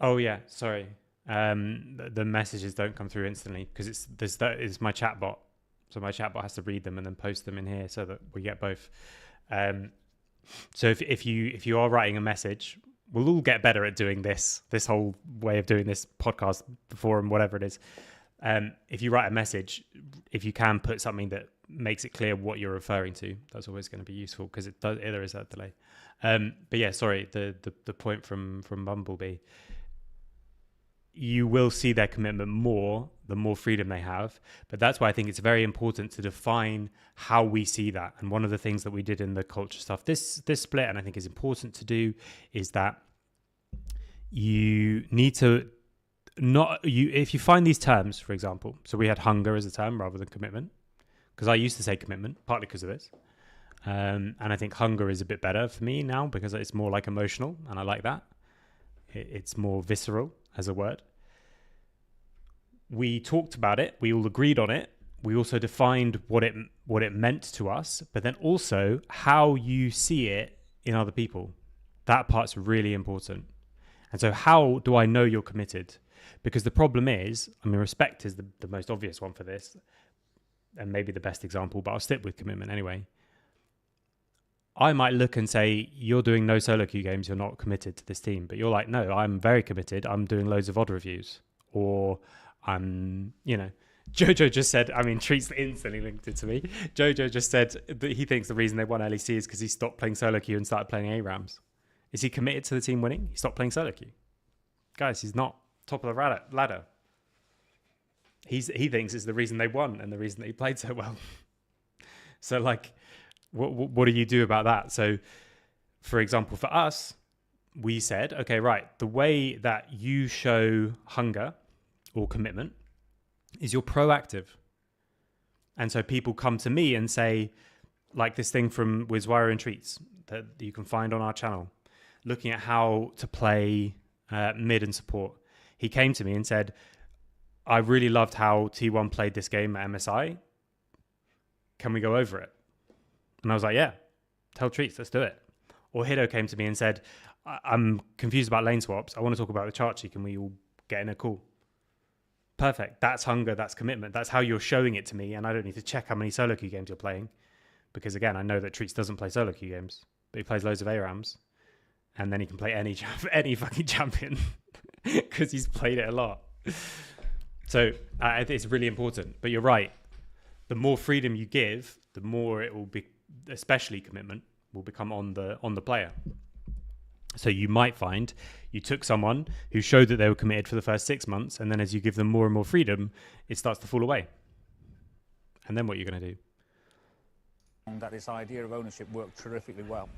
oh yeah, sorry. The messages don't come through instantly because that is my chat bot. So my chat bot has to read them and then post them in here so that we get both. So if you are writing a message, we'll all get better at doing this whole way of doing this podcast, forum, whatever it is. If you write a message, if you can put something that makes it clear what you're referring to, that's always going to be useful because there is that delay. But yeah, sorry, the point from Bumblebee. You will see their commitment more, the more freedom they have. But that's why I think it's very important to define how we see that. And one of the things that we did in the culture stuff, this split, and I think is important to do, is that you need to if you find these terms, for example, so we had hunger as a term rather than commitment, because I used to say commitment, partly because of this. And I think hunger is a bit better for me now because it's more like emotional, and I like that. It's more visceral as a word. We talked about it. We all agreed on it. We also defined what it meant to us, but then also how you see it in other people. That part's really important. And so how do I know you're committed? Because the problem is, I mean, respect is the most obvious one for this, and maybe the best example, but I'll stick with commitment anyway. I might look and say, you're doing no solo queue games, you're not committed to this team. But you're like, no, I'm very committed. I'm doing loads of odd reviews. Or I'm, Jojo just said, I mean, Treats instantly linked it to me. Jojo just said that he thinks the reason they won LEC is because he stopped playing solo queue and started playing ARAMs. Is he committed to the team winning? He stopped playing solo queue. Guys, he's not top of the ladder. He thinks it's the reason they won and the reason that he played so well. So like, what do you do about that? So, for example, for us, we said, okay, right, the way that you show hunger or commitment is you're proactive. And so people come to me and say, like this thing from Wizwire and Treats that you can find on our channel, looking at how to play mid and support. He came to me and said, I really loved how T1 played this game at MSI. Can we go over it? And I was like, yeah, tell Treats, let's do it. Or Hiddo came to me and said, I'm confused about lane swaps. I want to talk about the Chachi. Can we all get in a call? Perfect. That's hunger. That's commitment. That's how you're showing it to me. And I don't need to check how many solo queue games you're playing. Because again, I know that Treats doesn't play solo queue games, but he plays loads of ARAMs. And then he can play any fucking champion because he's played it a lot. So it's really important. But you're right. The more freedom you give, the more it will be, especially commitment, will become on the player. So you might find you took someone who showed that they were committed for the first 6 months, and then as you give them more and more freedom, it starts to fall away. And then what are you going to do? That this idea of ownership worked terrifically well.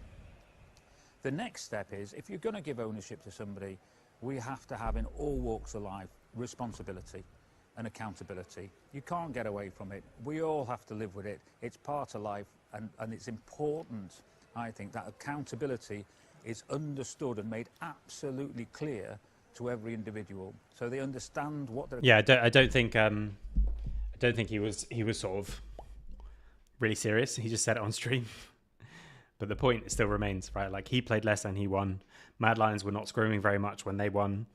The next step is, if you're going to give ownership to somebody, we have to have in all walks of life responsibility and accountability. You can't get away from it. We all have to live with it. It's part of life, and it's important, I think, that accountability is understood and made absolutely clear to every individual, so they understand what they're. Yeah, I don't think he was sort of really serious. He just said it on stream. But the point still remains, right? Like, he played less and he won. Mad Lions were not screaming very much when they won.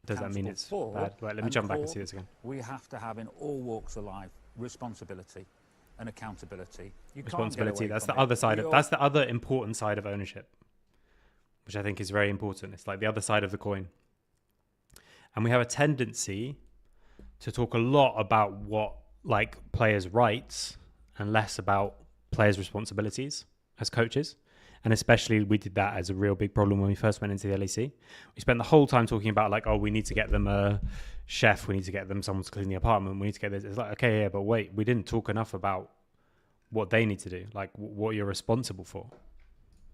Does that mean it's bad? Right, let me jump back and see this again. We have to have in all walks of life responsibility and accountability. Responsibility, that's the other side that's the other important side of ownership, which I think is very important. It's like the other side of the coin. And we have a tendency to talk a lot about what, like, players' rights and less about players' responsibilities as coaches. And especially we did that as a real big problem when we first went into the LEC. We spent the whole time talking about, like, oh, we need to get them a chef, we need to get them someone to clean the apartment, we need to get this. It's like, okay, yeah, but wait, we didn't talk enough about what they need to do, like what you're responsible for.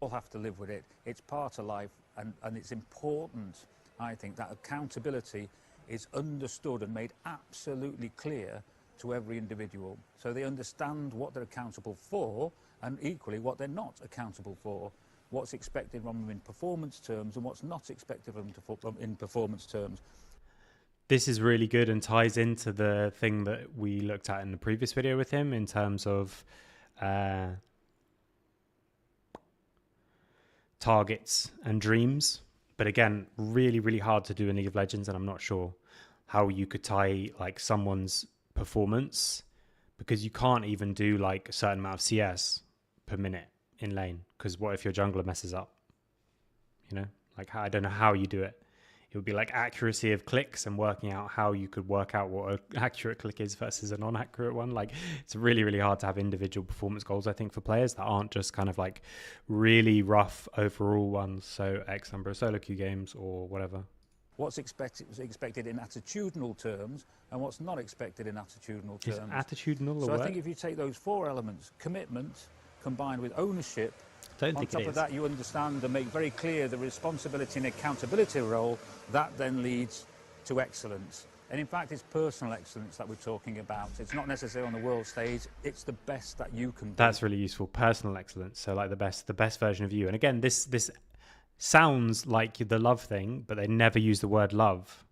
We'll have to live with it. It's part of life, and it's important, I think, that accountability is understood and made absolutely clear to every individual, so they understand what they're accountable for, and equally what they're not accountable for, what's expected from them in performance terms and what's not expected from them in performance terms. This is really good and ties into the thing that we looked at in the previous video with him in terms of targets and dreams. But again, really, really hard to do in League of Legends, and I'm not sure how you could tie, like, someone's performance, because you can't even do, like, a certain amount of CS per minute in lane, because what if your jungler messes up? You know, like, I don't know how you do it. It would be like accuracy of clicks and working out how you could work out what an accurate click is versus a non-accurate one. Like, it's really, really hard to have individual performance goals, I think, for players that aren't just kind of like really rough overall ones. So X number of solo queue games or whatever. What's expected in attitudinal terms and what's not expected in attitudinal terms. Is attitudinal So I think if you take those four elements, commitment combined with ownership, on top of that you understand and make very clear the responsibility and accountability role, that then leads to excellence. And in fact, it's personal excellence that we're talking about. It's not necessarily on the world stage, it's the best that you can do. That's really useful, personal excellence. So like the best version of you. And again, this sounds like the love thing, but they never use the word love.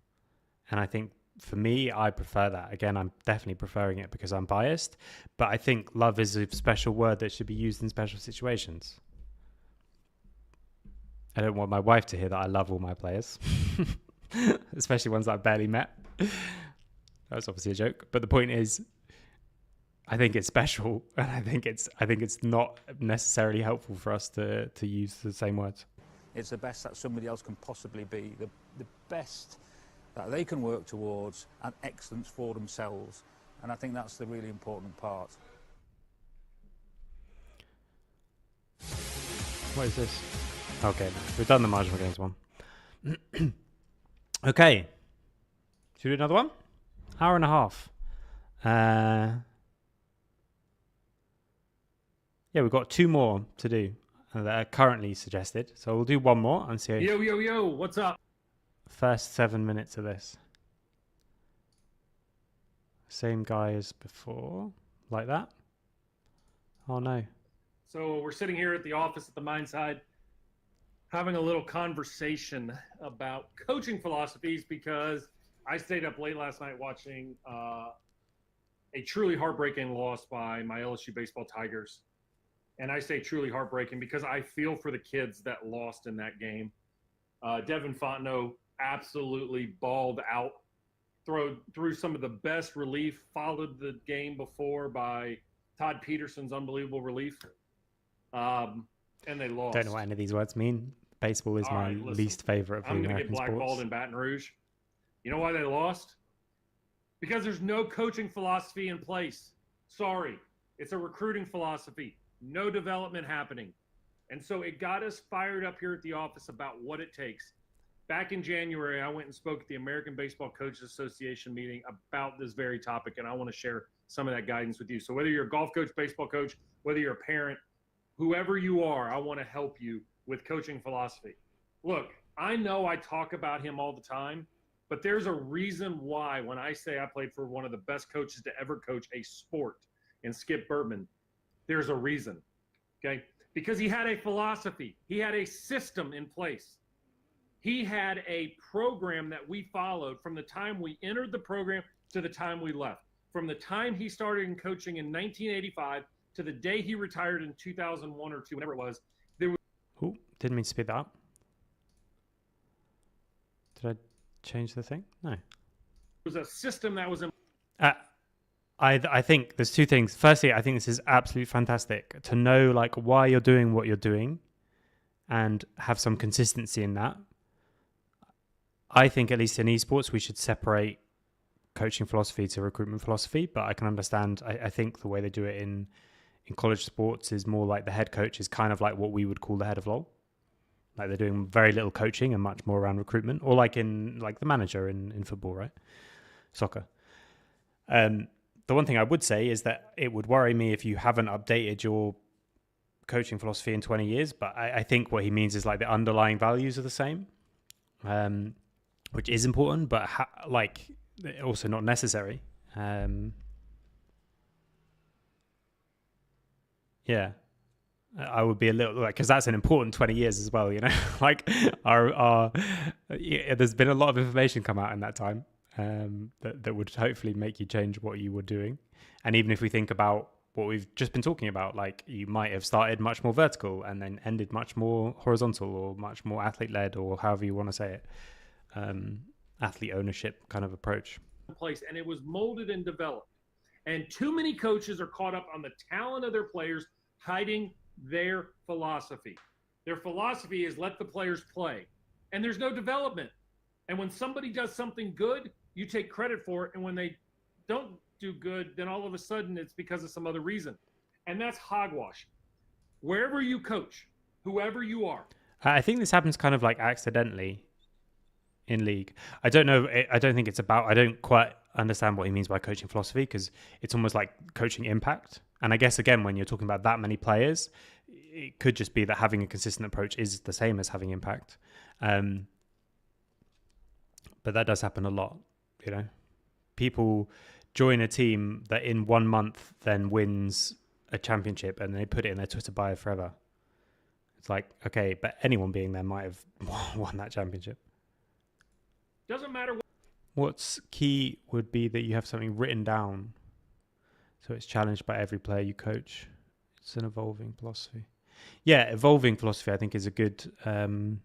And I think for me, I prefer that. Again, I'm definitely preferring it because I'm biased, but I think love is a special word that should be used in special situations. I don't want my wife to hear that I love all my players, especially ones that I've barely met. That was obviously a joke, but the point is, I think it's special, and I think it's not necessarily helpful for us to use the same words. It's the best that somebody else can possibly be, the best that they can work towards, and excellence for themselves. And I think that's the really important part. What is this? Okay, we've done the marginal games one. Okay. Should we do another one? Hour and a half. Yeah, we've got two more to do that are currently suggested. So we'll do one more and see. Yo, what's up? First 7 minutes of this. Same guy as before. Like that. Oh no. So we're sitting here at the office at the Mindside having a little conversation about coaching philosophies, because I stayed up late last night watching a truly heartbreaking loss by my LSU baseball Tigers. And I say truly heartbreaking because I feel for the kids that lost in that game. Devin Fontenot absolutely balled out, through some of the best relief, followed the game before by Todd Peterson's unbelievable relief. And they lost. Don't know what any of these words mean. Baseball is my least favorite of the American sports. I'm going to get blackballed in Baton Rouge. You know why they lost? Because there's no coaching philosophy in place. Sorry. It's a recruiting philosophy. No development happening. And so it got us fired up here at the office about what it takes. Back in January, I went and spoke at the American Baseball Coaches Association meeting about this very topic, and I want to share some of that guidance with you. So whether you're a golf coach, baseball coach, whether you're a parent, whoever you are, I want to help you with coaching philosophy. Look, I know I talk about him all the time, but there's a reason why when I say I played for one of the best coaches to ever coach a sport in Skip Bertman, there's a reason, okay? Because he had a philosophy. He had a system in place. He had a program that we followed from the time we entered the program to the time we left. From the time he started in coaching in 1985 to the day he retired in 2001 or 2, whenever it was, there was. Oh, didn't mean to speed that up. Did I change the thing? No. Was a system that was in. I think there's two things. Firstly, I think this is absolutely fantastic to know like why you're doing what you're doing and have some consistency in that. I think at least in esports, we should separate coaching philosophy to recruitment philosophy, but I can understand. I think the way they do it in college sports is more like the head coach is kind of like what we would call the head of LoL. Like they're doing very little coaching and much more around recruitment, or like in like the manager in football, right? Soccer. The one thing I would say is that it would worry me if you haven't updated your coaching philosophy in 20 years. But I think what he means is like the underlying values are the same, which is important, but like also not necessary. Yeah, I would be a little like, because that's an important 20 years as well, you know. Like there's been a lot of information come out in that time. That would hopefully make you change what you were doing. And even if we think about what we've just been talking about, like you might have started much more vertical and then ended much more horizontal or much more athlete-led, or however you want to say it, athlete ownership kind of approach. Place, and it was molded and developed. And too many coaches are caught up on the talent of their players, hiding their philosophy. Their philosophy is let the players play. And there's no development. And when somebody does something good, you take credit for it. And when they don't do good, then all of a sudden it's because of some other reason. And that's hogwash. Wherever you coach, whoever you are. I think this happens kind of like accidentally in league. I don't know. I don't think it's about, I don't quite understand what he means by coaching philosophy, because it's almost like coaching impact. And I guess, again, when you're talking about that many players, it could just be that having a consistent approach is the same as having impact. But that does happen a lot, you know. People join a team that in 1 month then wins a championship and they put it in their Twitter bio forever. It's like, okay, but anyone being there might have won that championship. Doesn't matter. What's key would be that you have something written down, so it's challenged by every player you coach. It's an evolving philosophy. Yeah, evolving philosophy I think is a good way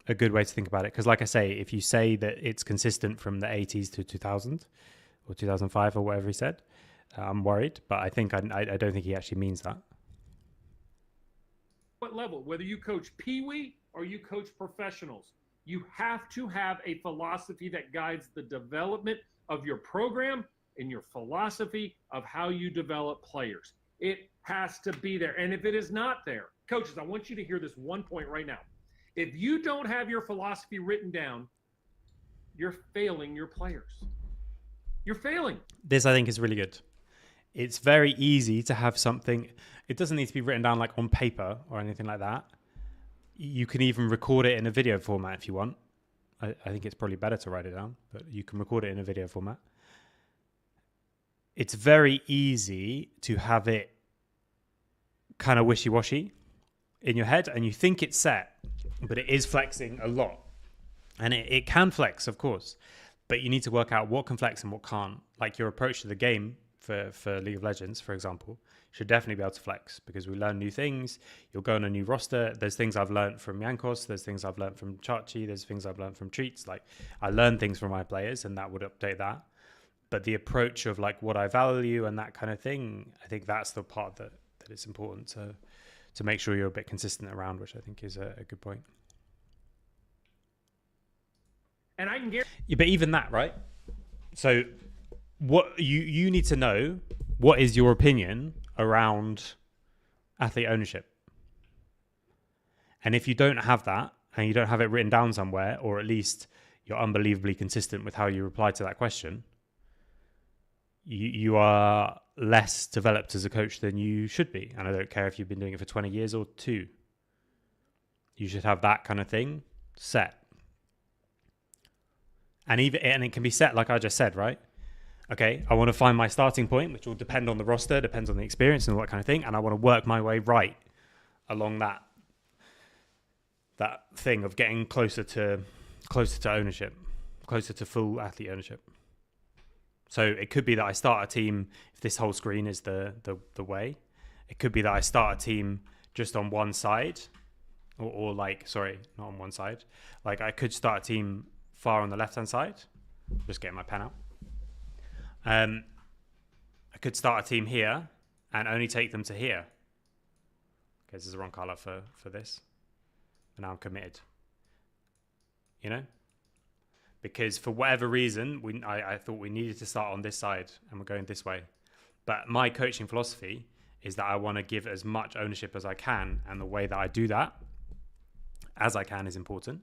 to think about it. Because like I say, if you say that it's consistent from the 80s to 2000 or 2005 or whatever he said, I'm worried. But I think I don't think he actually means that. What level? Whether you coach Pee-wee or you coach professionals, you have to have a philosophy that guides the development of your program and your philosophy of how you develop players. It has to be there. And if it is not there, coaches, I want you to hear this one point right now. If you don't have your philosophy written down, you're failing your players. You're failing. This, I think, is really good. It's very easy to have something. It doesn't need to be written down like on paper or anything like that. You can even record it in a video format if you want. I think it's probably better to write it down, but you can record it in a video format. It's very easy to have it kind of wishy-washy in your head, and you think it's set, but it is flexing a lot. And it can flex, of course, but you need to work out what can flex and what can't. Like your approach to the game for League of Legends, for example, should definitely be able to flex, because we learn new things. You'll go on a new roster. There's things I've learned from Yankos. There's things I've learned from Chachi. There's things I've learned from Treats. Like I learn things from my players, and that would update that. But the approach of like what I value and that kind of thing, I think that's the part that it's important to make sure you're a bit consistent around, which I think is a good point. And I can guarantee. Yeah, but even that, right? So what you need to know, what is your opinion around athlete ownership? And if you don't have that, and you don't have it written down somewhere, or at least you're unbelievably consistent with how you reply to that question, you are less developed as a coach than you should be. And I don't care if you've been doing it for 20 years or 2. You should have that kind of thing set. And it can be set like I just said, right? Okay, I want to find my starting point, which will depend on the roster, depends on the experience and all that kind of thing, and I want to work my way right along that thing of getting closer to ownership, closer to full athlete ownership. So it could be that I start a team, if this whole screen is the way, it could be that I start a team just on one side, or like, sorry, not on one side. Like I could start a team far on the left-hand side. Just getting my pen out. I could start a team here and only take them to here. Okay, this is the wrong color for this. And now I'm committed. You know? Because for whatever reason, I thought we needed to start on this side and we're going this way. But my coaching philosophy is that I want to give as much ownership as I can. And the way that I do that, as I can, is important.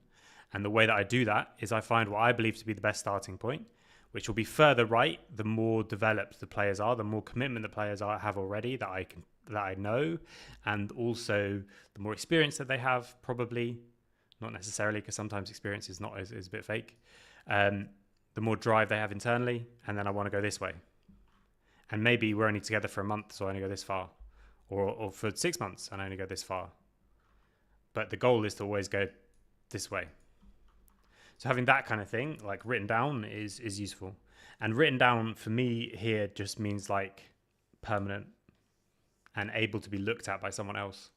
And the way that I do that is I find what I believe to be the best starting point, which will be further right the more developed the players are, the more commitment the players have already that I know, and also the more experience that they have, probably, not necessarily, because sometimes experience is a bit fake. The more drive they have internally, and then I want to go this way. And maybe we're only together for a month, so I only go this far, or for 6 months and I only go this far. But the goal is to always go this way. So having that kind of thing, like written down, is useful. And written down for me here just means like permanent and able to be looked at by someone else.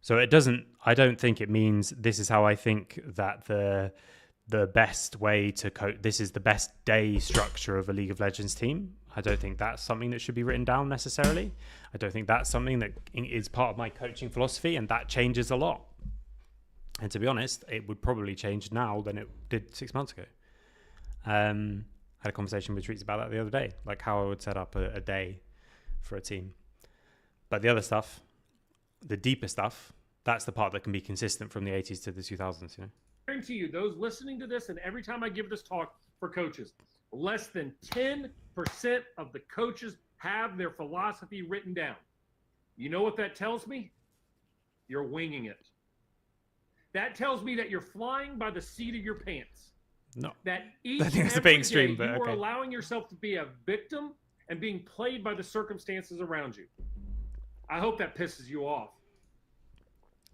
So I don't think it means this is how I think that the best way to coach, this is the best day structure of a League of Legends team. I don't think that's something that should be written down necessarily. I don't think that's something that is part of my coaching philosophy, and that changes a lot. And to be honest, it would probably change now than it did 6 months ago. I had a conversation with Treats about that the other day, like how I would set up a day for a team. But the other stuff, the deeper stuff, that's the part that can be consistent from the 80s to the 2000s, you know? I guarantee you, those listening to this, and every time I give this talk for coaches, less than 10% of the coaches have their philosophy written down. You know what that tells me? You're winging it. That tells me that you're flying by the seat of your pants. No. That each I think that's a every bit extreme, day but you okay. are allowing yourself to be a victim and being played by the circumstances around you. I hope that pisses you off.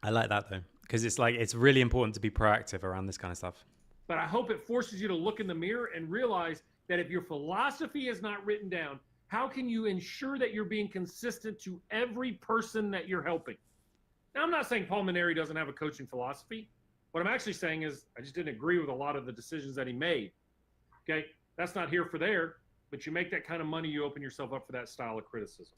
I like that though, because it's really important to be proactive around this kind of stuff. But I hope it forces you to look in the mirror and realize that if your philosophy is not written down, how can you ensure that you're being consistent to every person that you're helping? Now, I'm not saying Paul Mainieri doesn't have a coaching philosophy. What I'm actually saying is I just didn't agree with a lot of the decisions that he made. Okay? That's not here for there, but you make that kind of money, you open yourself up for that style of criticism.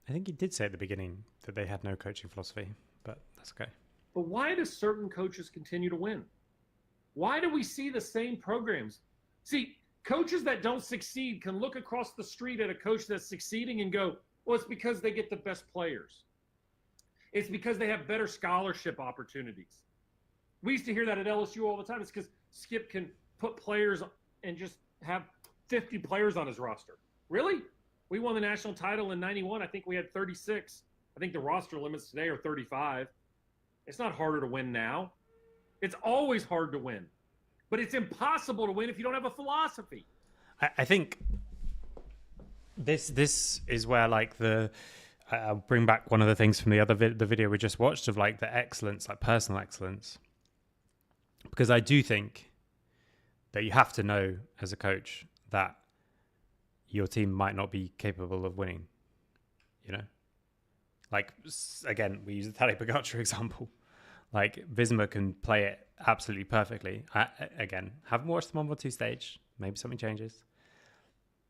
I think he did say at the beginning that they had no coaching philosophy, but that's okay. But why do certain coaches continue to win? Why do we see the same programs? See, coaches that don't succeed can look across the street at a coach that's succeeding and go, well, it's because they get the best players. It's because they have better scholarship opportunities. We used to hear that at LSU all the time. It's because Skip can put players and just have 50 players on his roster. Really? We won the national title in 91. I think we had 36. I think the roster limits today are 35. It's not harder to win now. It's always hard to win. But it's impossible to win if you don't have a philosophy. I think this is where like I'll bring back one of the things from the video we just watched of like the excellence, like personal excellence. Because I do think that you have to know as a coach that your team might not be capable of winning, you know? Like, again, we use the Tadej Pogacar example. Like, Visma can play it absolutely perfectly. Again, haven't watched them on 1-2 stage. Maybe something changes.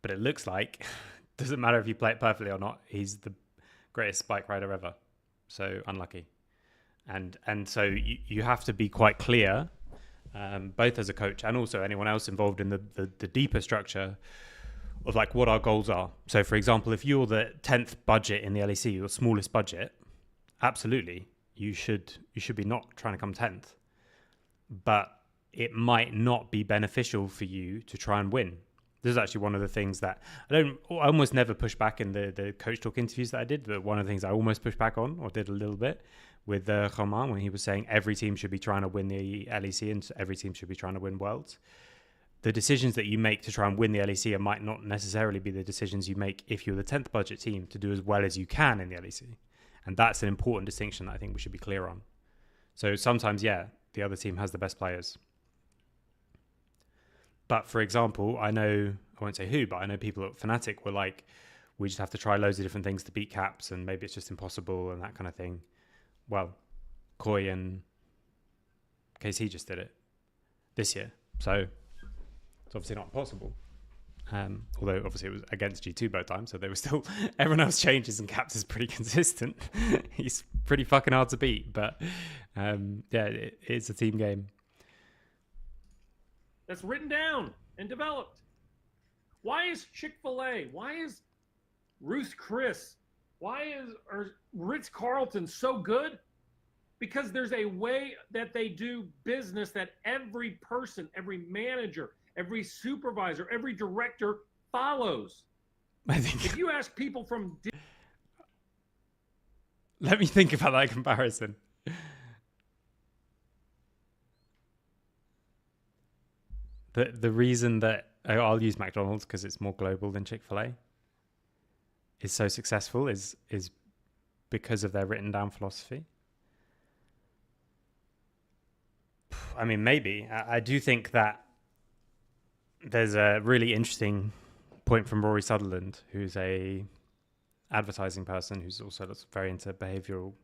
But it looks like, doesn't matter if you play it perfectly or not, he's the greatest bike rider ever. So, unlucky. And so you have to be quite clear, both as a coach and also anyone else involved in the deeper structure of like what our goals are. So for example, if you're the 10th budget in the LEC, your smallest budget, absolutely, you should be not trying to come 10th. But it might not be beneficial for you to try and win. This is actually one of the things that I almost never push back in the coach talk interviews that I did, but one of the things I almost pushed back on, or did a little bit, with Romain, when he was saying every team should be trying to win the LEC and every team should be trying to win Worlds. The decisions that you make to try and win the LEC might not necessarily be the decisions you make if you're the 10th budget team to do as well as you can in the LEC. And that's an important distinction that I think we should be clear on. So sometimes, yeah, the other team has the best players. But for example, I won't say who, but I know people at Fnatic were like, we just have to try loads of different things to beat Caps, and maybe it's just impossible and that kind of thing. Well, Koi and KC just did it this year, so it's obviously not possible. Although obviously it was against G2 both times, so they were still, everyone else changes and Caps is pretty consistent. He's pretty fucking hard to beat, but it's a team game. That's written down and developed. Why is Chick-fil-A? Why is Ruth Chris? Why is Ritz-Carlton so good? Because there's a way that they do business that every person, every manager, every supervisor, every director follows. I think if you ask people from... Let me think about that comparison. The reason that I'll use McDonald's because it's more global than Chick-fil-A is so successful is because of their written down philosophy. I mean, maybe. I do think that there's a really interesting point from Rory Sutherland, who's a advertising person who's also very into behavioral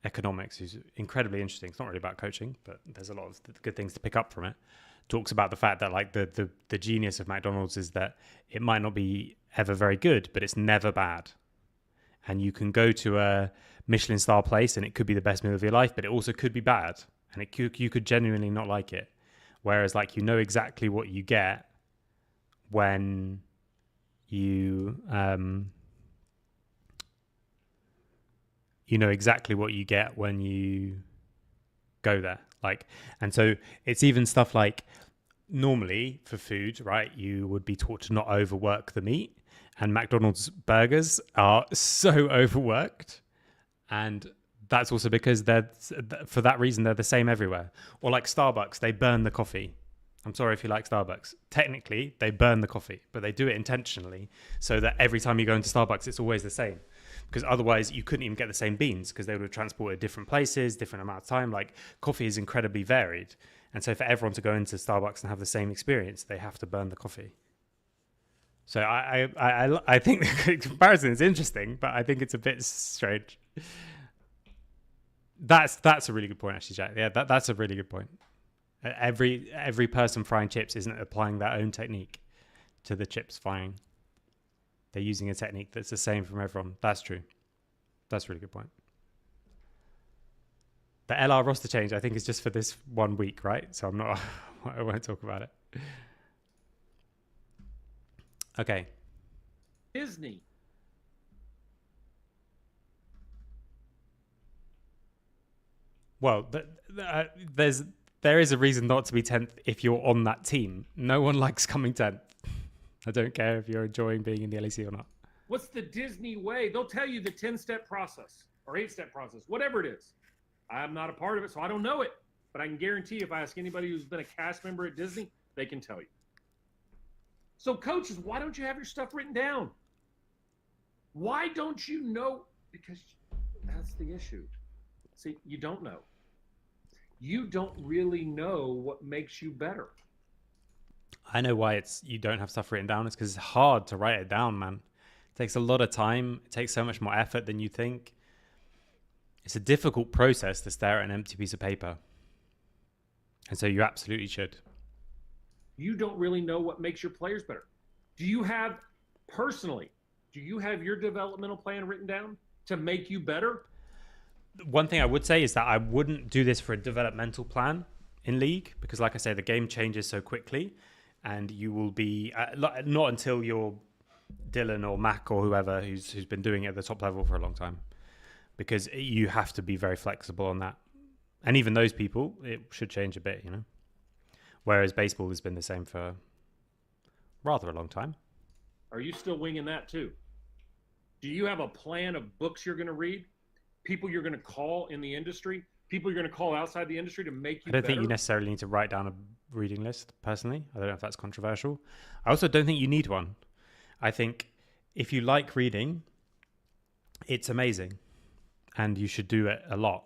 economics, who's incredibly interesting. It's not really about coaching, but there's a lot of good things to pick up from it. Talks about the fact that like the genius of McDonald's is that it might not be ever very good, but it's never bad. And you can go to a Michelin star place and it could be the best meal of your life, but it also could be bad. And you could genuinely not like it. Whereas like you know exactly what you get when you know exactly what you get when you go there. Like, and so it's even stuff like normally for food, right? You would be taught to not overwork the meat, and McDonald's burgers are so overworked, and that's also because for that reason they're the same everywhere. Or like Starbucks, they burn the coffee. I'm sorry if you like Starbucks. Technically, they burn the coffee, but they do it intentionally so that every time you go into Starbucks, it's always the same. Because otherwise you couldn't even get the same beans because they would have transported different places, different amount of time. Like coffee is incredibly varied. And so for everyone to go into Starbucks and have the same experience, they have to burn the coffee. So I think the comparison is interesting, but I think it's a bit strange. That's a really good point, actually, Jack. Yeah, that's a really good point. Every person frying chips isn't applying their own technique to the chips frying. They're using a technique that's the same from everyone. That's true. That's a really good point. The LR roster change, I think, is just for this 1 week, right? So I won't talk about it. Okay. Disney. Well, there is a reason not to be 10th if you're on that team. No one likes coming 10th. I don't care if you're enjoying being in the LEC or not. What's the Disney way? They'll tell you the 10-step process or 8-step process, whatever it is. I'm not a part of it, so I don't know it. But I can guarantee if I ask anybody who's been a cast member at Disney, they can tell you. So coaches, why don't you have your stuff written down? Why don't you know? Because that's the issue. See, you don't know. You don't really know what makes you better. I know why you don't have stuff written down. It's because it's hard to write it down, man. It takes a lot of time. It takes so much more effort than you think. It's a difficult process to stare at an empty piece of paper. And so you absolutely should. You don't really know what makes your players better. Do you have your developmental plan written down to make you better? One thing I would say is that I wouldn't do this for a developmental plan in League because, like I say, the game changes so quickly. And you will be not until you're Dylan or Mac or whoever who's been doing it at the top level for a long time, because you have to be very flexible on that. And even those people, it should change a bit, you know. Whereas baseball has been the same for rather a long time. Are you still winging that too? Do you have a plan of books you're going to read, people you're going to call in the industry, people you're going to call outside the industry to make you better? I don't think you necessarily need to write down a reading list, personally. I don't know if that's controversial. I also don't think you need one. I think if you like reading, it's amazing and you should do it a lot.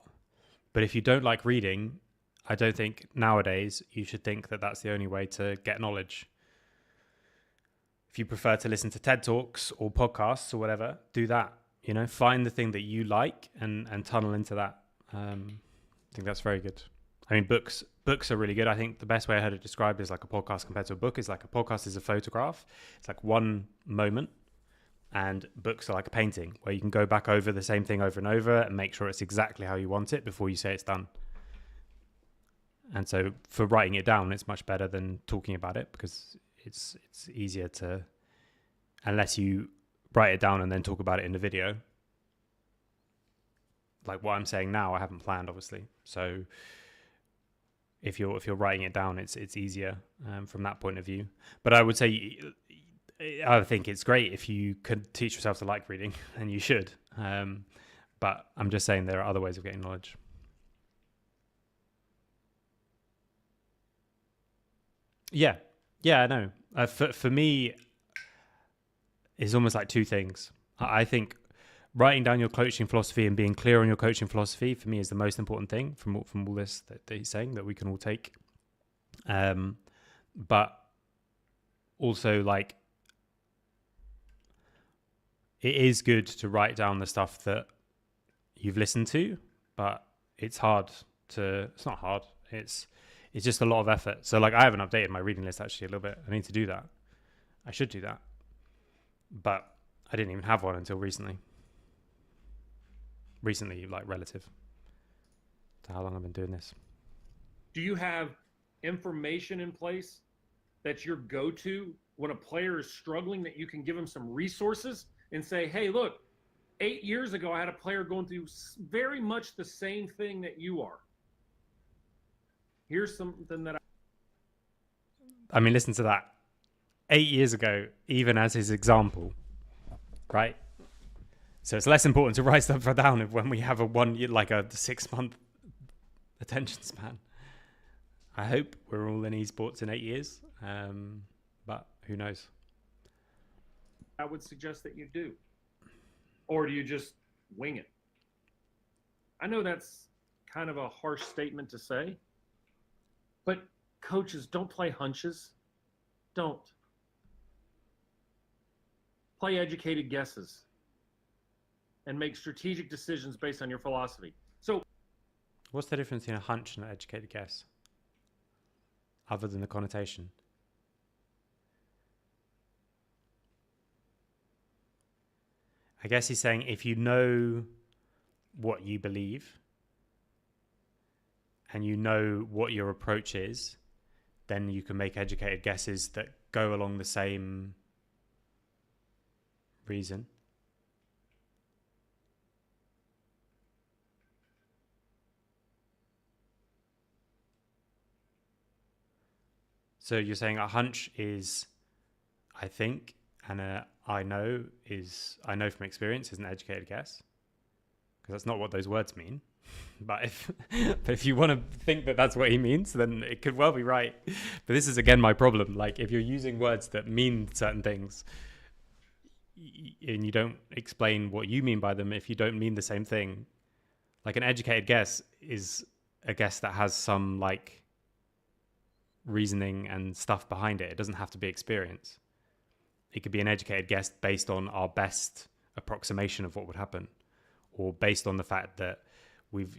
But if you don't like reading, I don't think nowadays you should think that that's the only way to get knowledge. If you prefer to listen to TED Talks or podcasts or whatever, do that. You know, find the thing that you like and tunnel into that. I think that's very good. I mean, books are really good. I think the best way I heard it described is like a podcast compared to a book is like a podcast is a photograph. It's like one moment, and books are like a painting where you can go back over the same thing over and over and make sure it's exactly how you want it before you say it's done. And so for writing it down, it's much better than talking about it, because it's easier to, unless you write it down and then talk about it in the video. Like what I'm saying now, I haven't planned, obviously. So if you're writing it down, it's easier from that point of view. But I would say, I think it's great if you could teach yourself to like reading, and you should. But I'm just saying there are other ways of getting knowledge. Yeah, I know. For me, it's almost like two things. I think writing down your coaching philosophy and being clear on your coaching philosophy for me is the most important thing from all this that he's saying that we can all take. But also, like, it is good to write down the stuff that you've listened to, but it's hard to. It's not hard. It's just a lot of effort. So like, I haven't updated my reading list actually a little bit. I need to do that. I should do that, but I didn't even have one until recently. Like relative to how long I've been doing this. Do you have information in place that's your go-to when a player is struggling, that you can give them some resources and say, hey, look, 8 years ago, I had a player going through very much the same thing that you are. Here's something that I mean, listen to that. 8 years ago, even as his example, right? So it's less important to write stuff down when we have a 1 year, like a 6 month attention span. I hope we're all in esports in 8 years, but who knows? I would suggest that you do. Or do you just wing it? I know that's kind of a harsh statement to say, but coaches, don't play hunches. Don't. Play educated guesses and make strategic decisions based on your philosophy. So, what's the difference between a hunch and an educated guess, other than the connotation? I guess he's saying if you know what you believe and you know what your approach is, then you can make educated guesses that go along the same reason. So you're saying a hunch is, I think, and I know from experience is an educated guess, because that's not what those words mean. But if you want to think that that's what he means, then it could well be right. But this is again my problem. Like, if you're using words that mean certain things and you don't explain what you mean by them, if you don't mean the same thing, like an educated guess is a guess that has some like reasoning and stuff behind it. It doesn't have to be experience. It could be an educated guess based on our best approximation of what would happen, or based on the fact that we've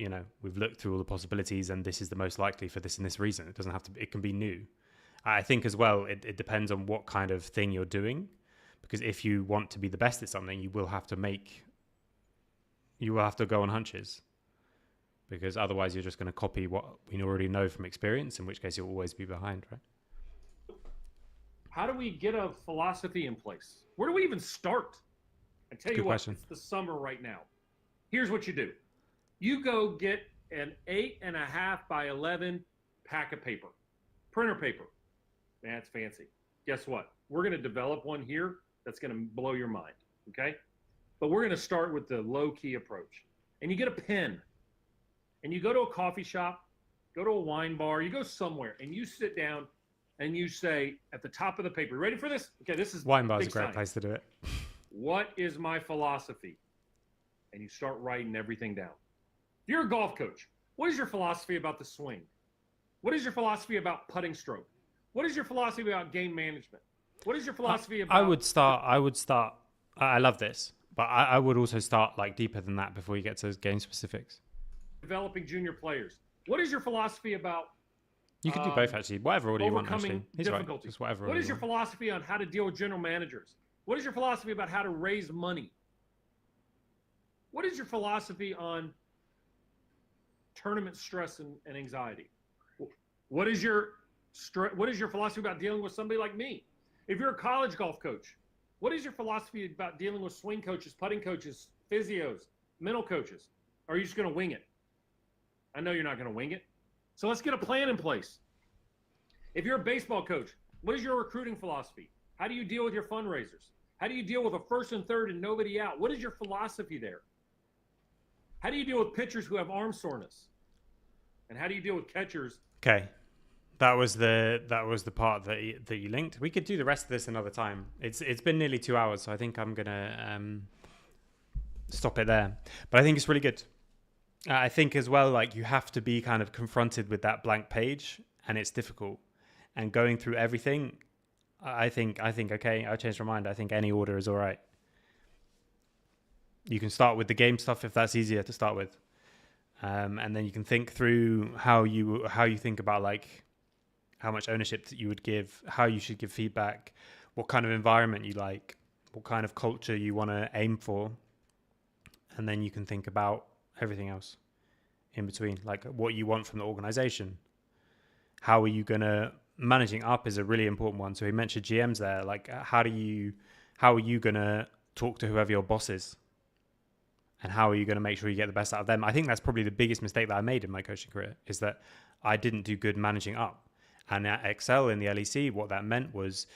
looked through all the possibilities and this is the most likely for this and this reason. It doesn't have to be, it can be new. I think as well, it depends on what kind of thing you're doing, because if you want to be the best at something, you will have to go on hunches, because otherwise you're just going to copy what we already know from experience, in which case you'll always be behind, right? How do we get a philosophy in place? Where do we even start? I tell you what, it's the summer right now. Here's what you do. You go get an 8.5 by 11 pack of paper, printer paper. That's fancy. Guess what? We're going to develop one here that's going to blow your mind, okay? But we're going to start with the low-key approach. And you get a pen, and you go to a coffee shop, go to a wine bar, you go somewhere, and you sit down and you say at the top of the paper, ready for this? Okay, this is wine bar's a great place to do it. What is my philosophy? And you start writing everything down. If you're a golf coach, what is your philosophy about the swing? What is your philosophy about putting stroke? What is your philosophy about game management? What is your philosophy about... I would start, I love this, but I would also start like deeper than that before you get to game specifics. Developing junior players. What is your philosophy about... You can do both, actually. Whatever order you want, actually. He's right. Difficulties. Just whatever What is order your philosophy on how to deal with general managers? What is your philosophy about how to raise money? What is your philosophy on tournament stress and anxiety? What is your philosophy about dealing with somebody like me? If you're a college golf coach, what is your philosophy about dealing with swing coaches, putting coaches, physios, mental coaches? Or are you just going to wing it? I know you're not going to wing it. So let's get a plan in place. If you're a baseball coach, what is your recruiting philosophy? How do you deal with your fundraisers? How do you deal with a first and third and nobody out? What is your philosophy there? How do you deal with pitchers who have arm soreness? And how do you deal with catchers? Okay. That was the part that you linked. We could do the rest of this another time. It's been nearly 2 hours, so I think I'm gonna stop it there. But I think it's really good. I think as well, like, you have to be kind of confronted with that blank page, and it's difficult. And going through everything, I think okay, I changed my mind. I think any order is all right. You can start with the game stuff if that's easier to start with, and then you can think through how you think about like how much ownership that you would give, how you should give feedback, what kind of environment you like, what kind of culture you want to aim for, and then you can think about everything else in between, like what you want from the organization. How are you gonna managing up is a really important one. So he mentioned GMs there. Like, how are you gonna talk to whoever your boss is, and how are you going to make sure you get the best out of them? I think that's probably the biggest mistake that I made in my coaching career, is that I didn't do good managing up. And at Excel in the LEC, what that meant was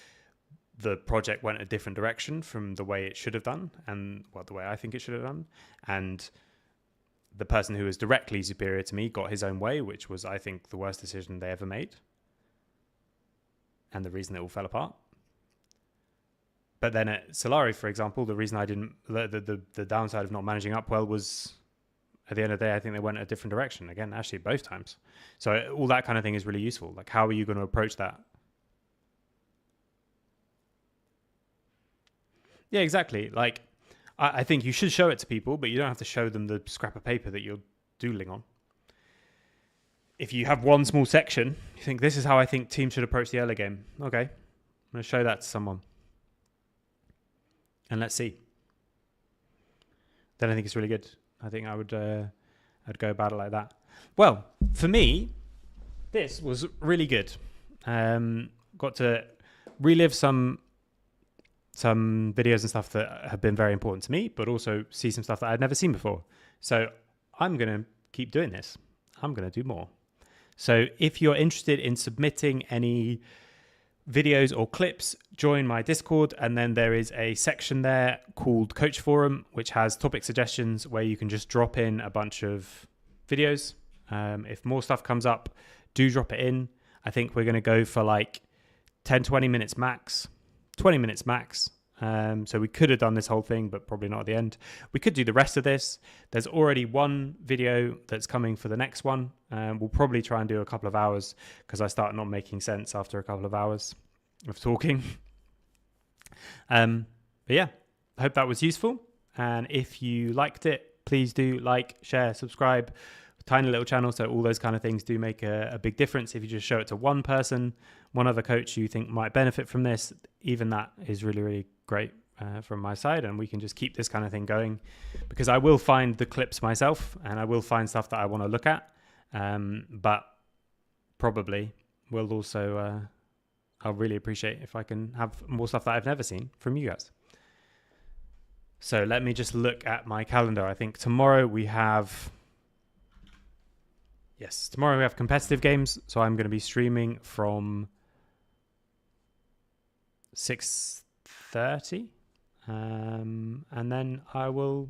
the project went a different direction from the way it should have done, and the way I think it should have done. And the person who was directly superior to me got his own way, which was, I think, the worst decision they ever made, and the reason it all fell apart. But then at Solari, for example, the reason I didn't, the downside of not managing up well was, at the end of the day, I think they went a different direction. Again, actually, both times. So all that kind of thing is really useful. Like, how are you going to approach that? Yeah, exactly. Like, I think you should show it to people, but you don't have to show them the scrap of paper that you're doodling on. If you have one small section, you think, this is how I think teams should approach the early game. Okay, I'm going to show that to someone. And let's see. Then I think it's really good. I think I'd go about it like that. Well, for me, this was really good. Got to relive some videos and stuff that have been very important to me, but also see some stuff that I'd never seen before. So I'm going to keep doing this. I'm going to do more. So if you're interested in submitting any videos or clips, join my Discord, and then there is a section there called Coach Forum, which has topic suggestions where you can just drop in a bunch of videos. If more stuff comes up, do drop it in. I think we're going to go for like 10-20 minutes max, 20 minutes max. So we could have done this whole thing, but probably not at the end. We could do the rest of this. There's already one video that's coming for the next one. We'll probably try and do a couple of hours, because I start not making sense after a couple of hours of talking. But yeah, I hope that was useful. And if you liked it, please do like, share, subscribe. Tiny little channel, so all those kind of things do make a big difference. If you just show it to one person, one other coach you think might benefit from this, even that is really, really great from my side, and we can just keep this kind of thing going, because I will find the clips myself, and I will find stuff that I want to look at, but probably will also I'll really appreciate if I can have more stuff that I've never seen from you guys. So let me just look at my calendar. I think tomorrow we have competitive games, so I'm going to be streaming from 6:30, and then I will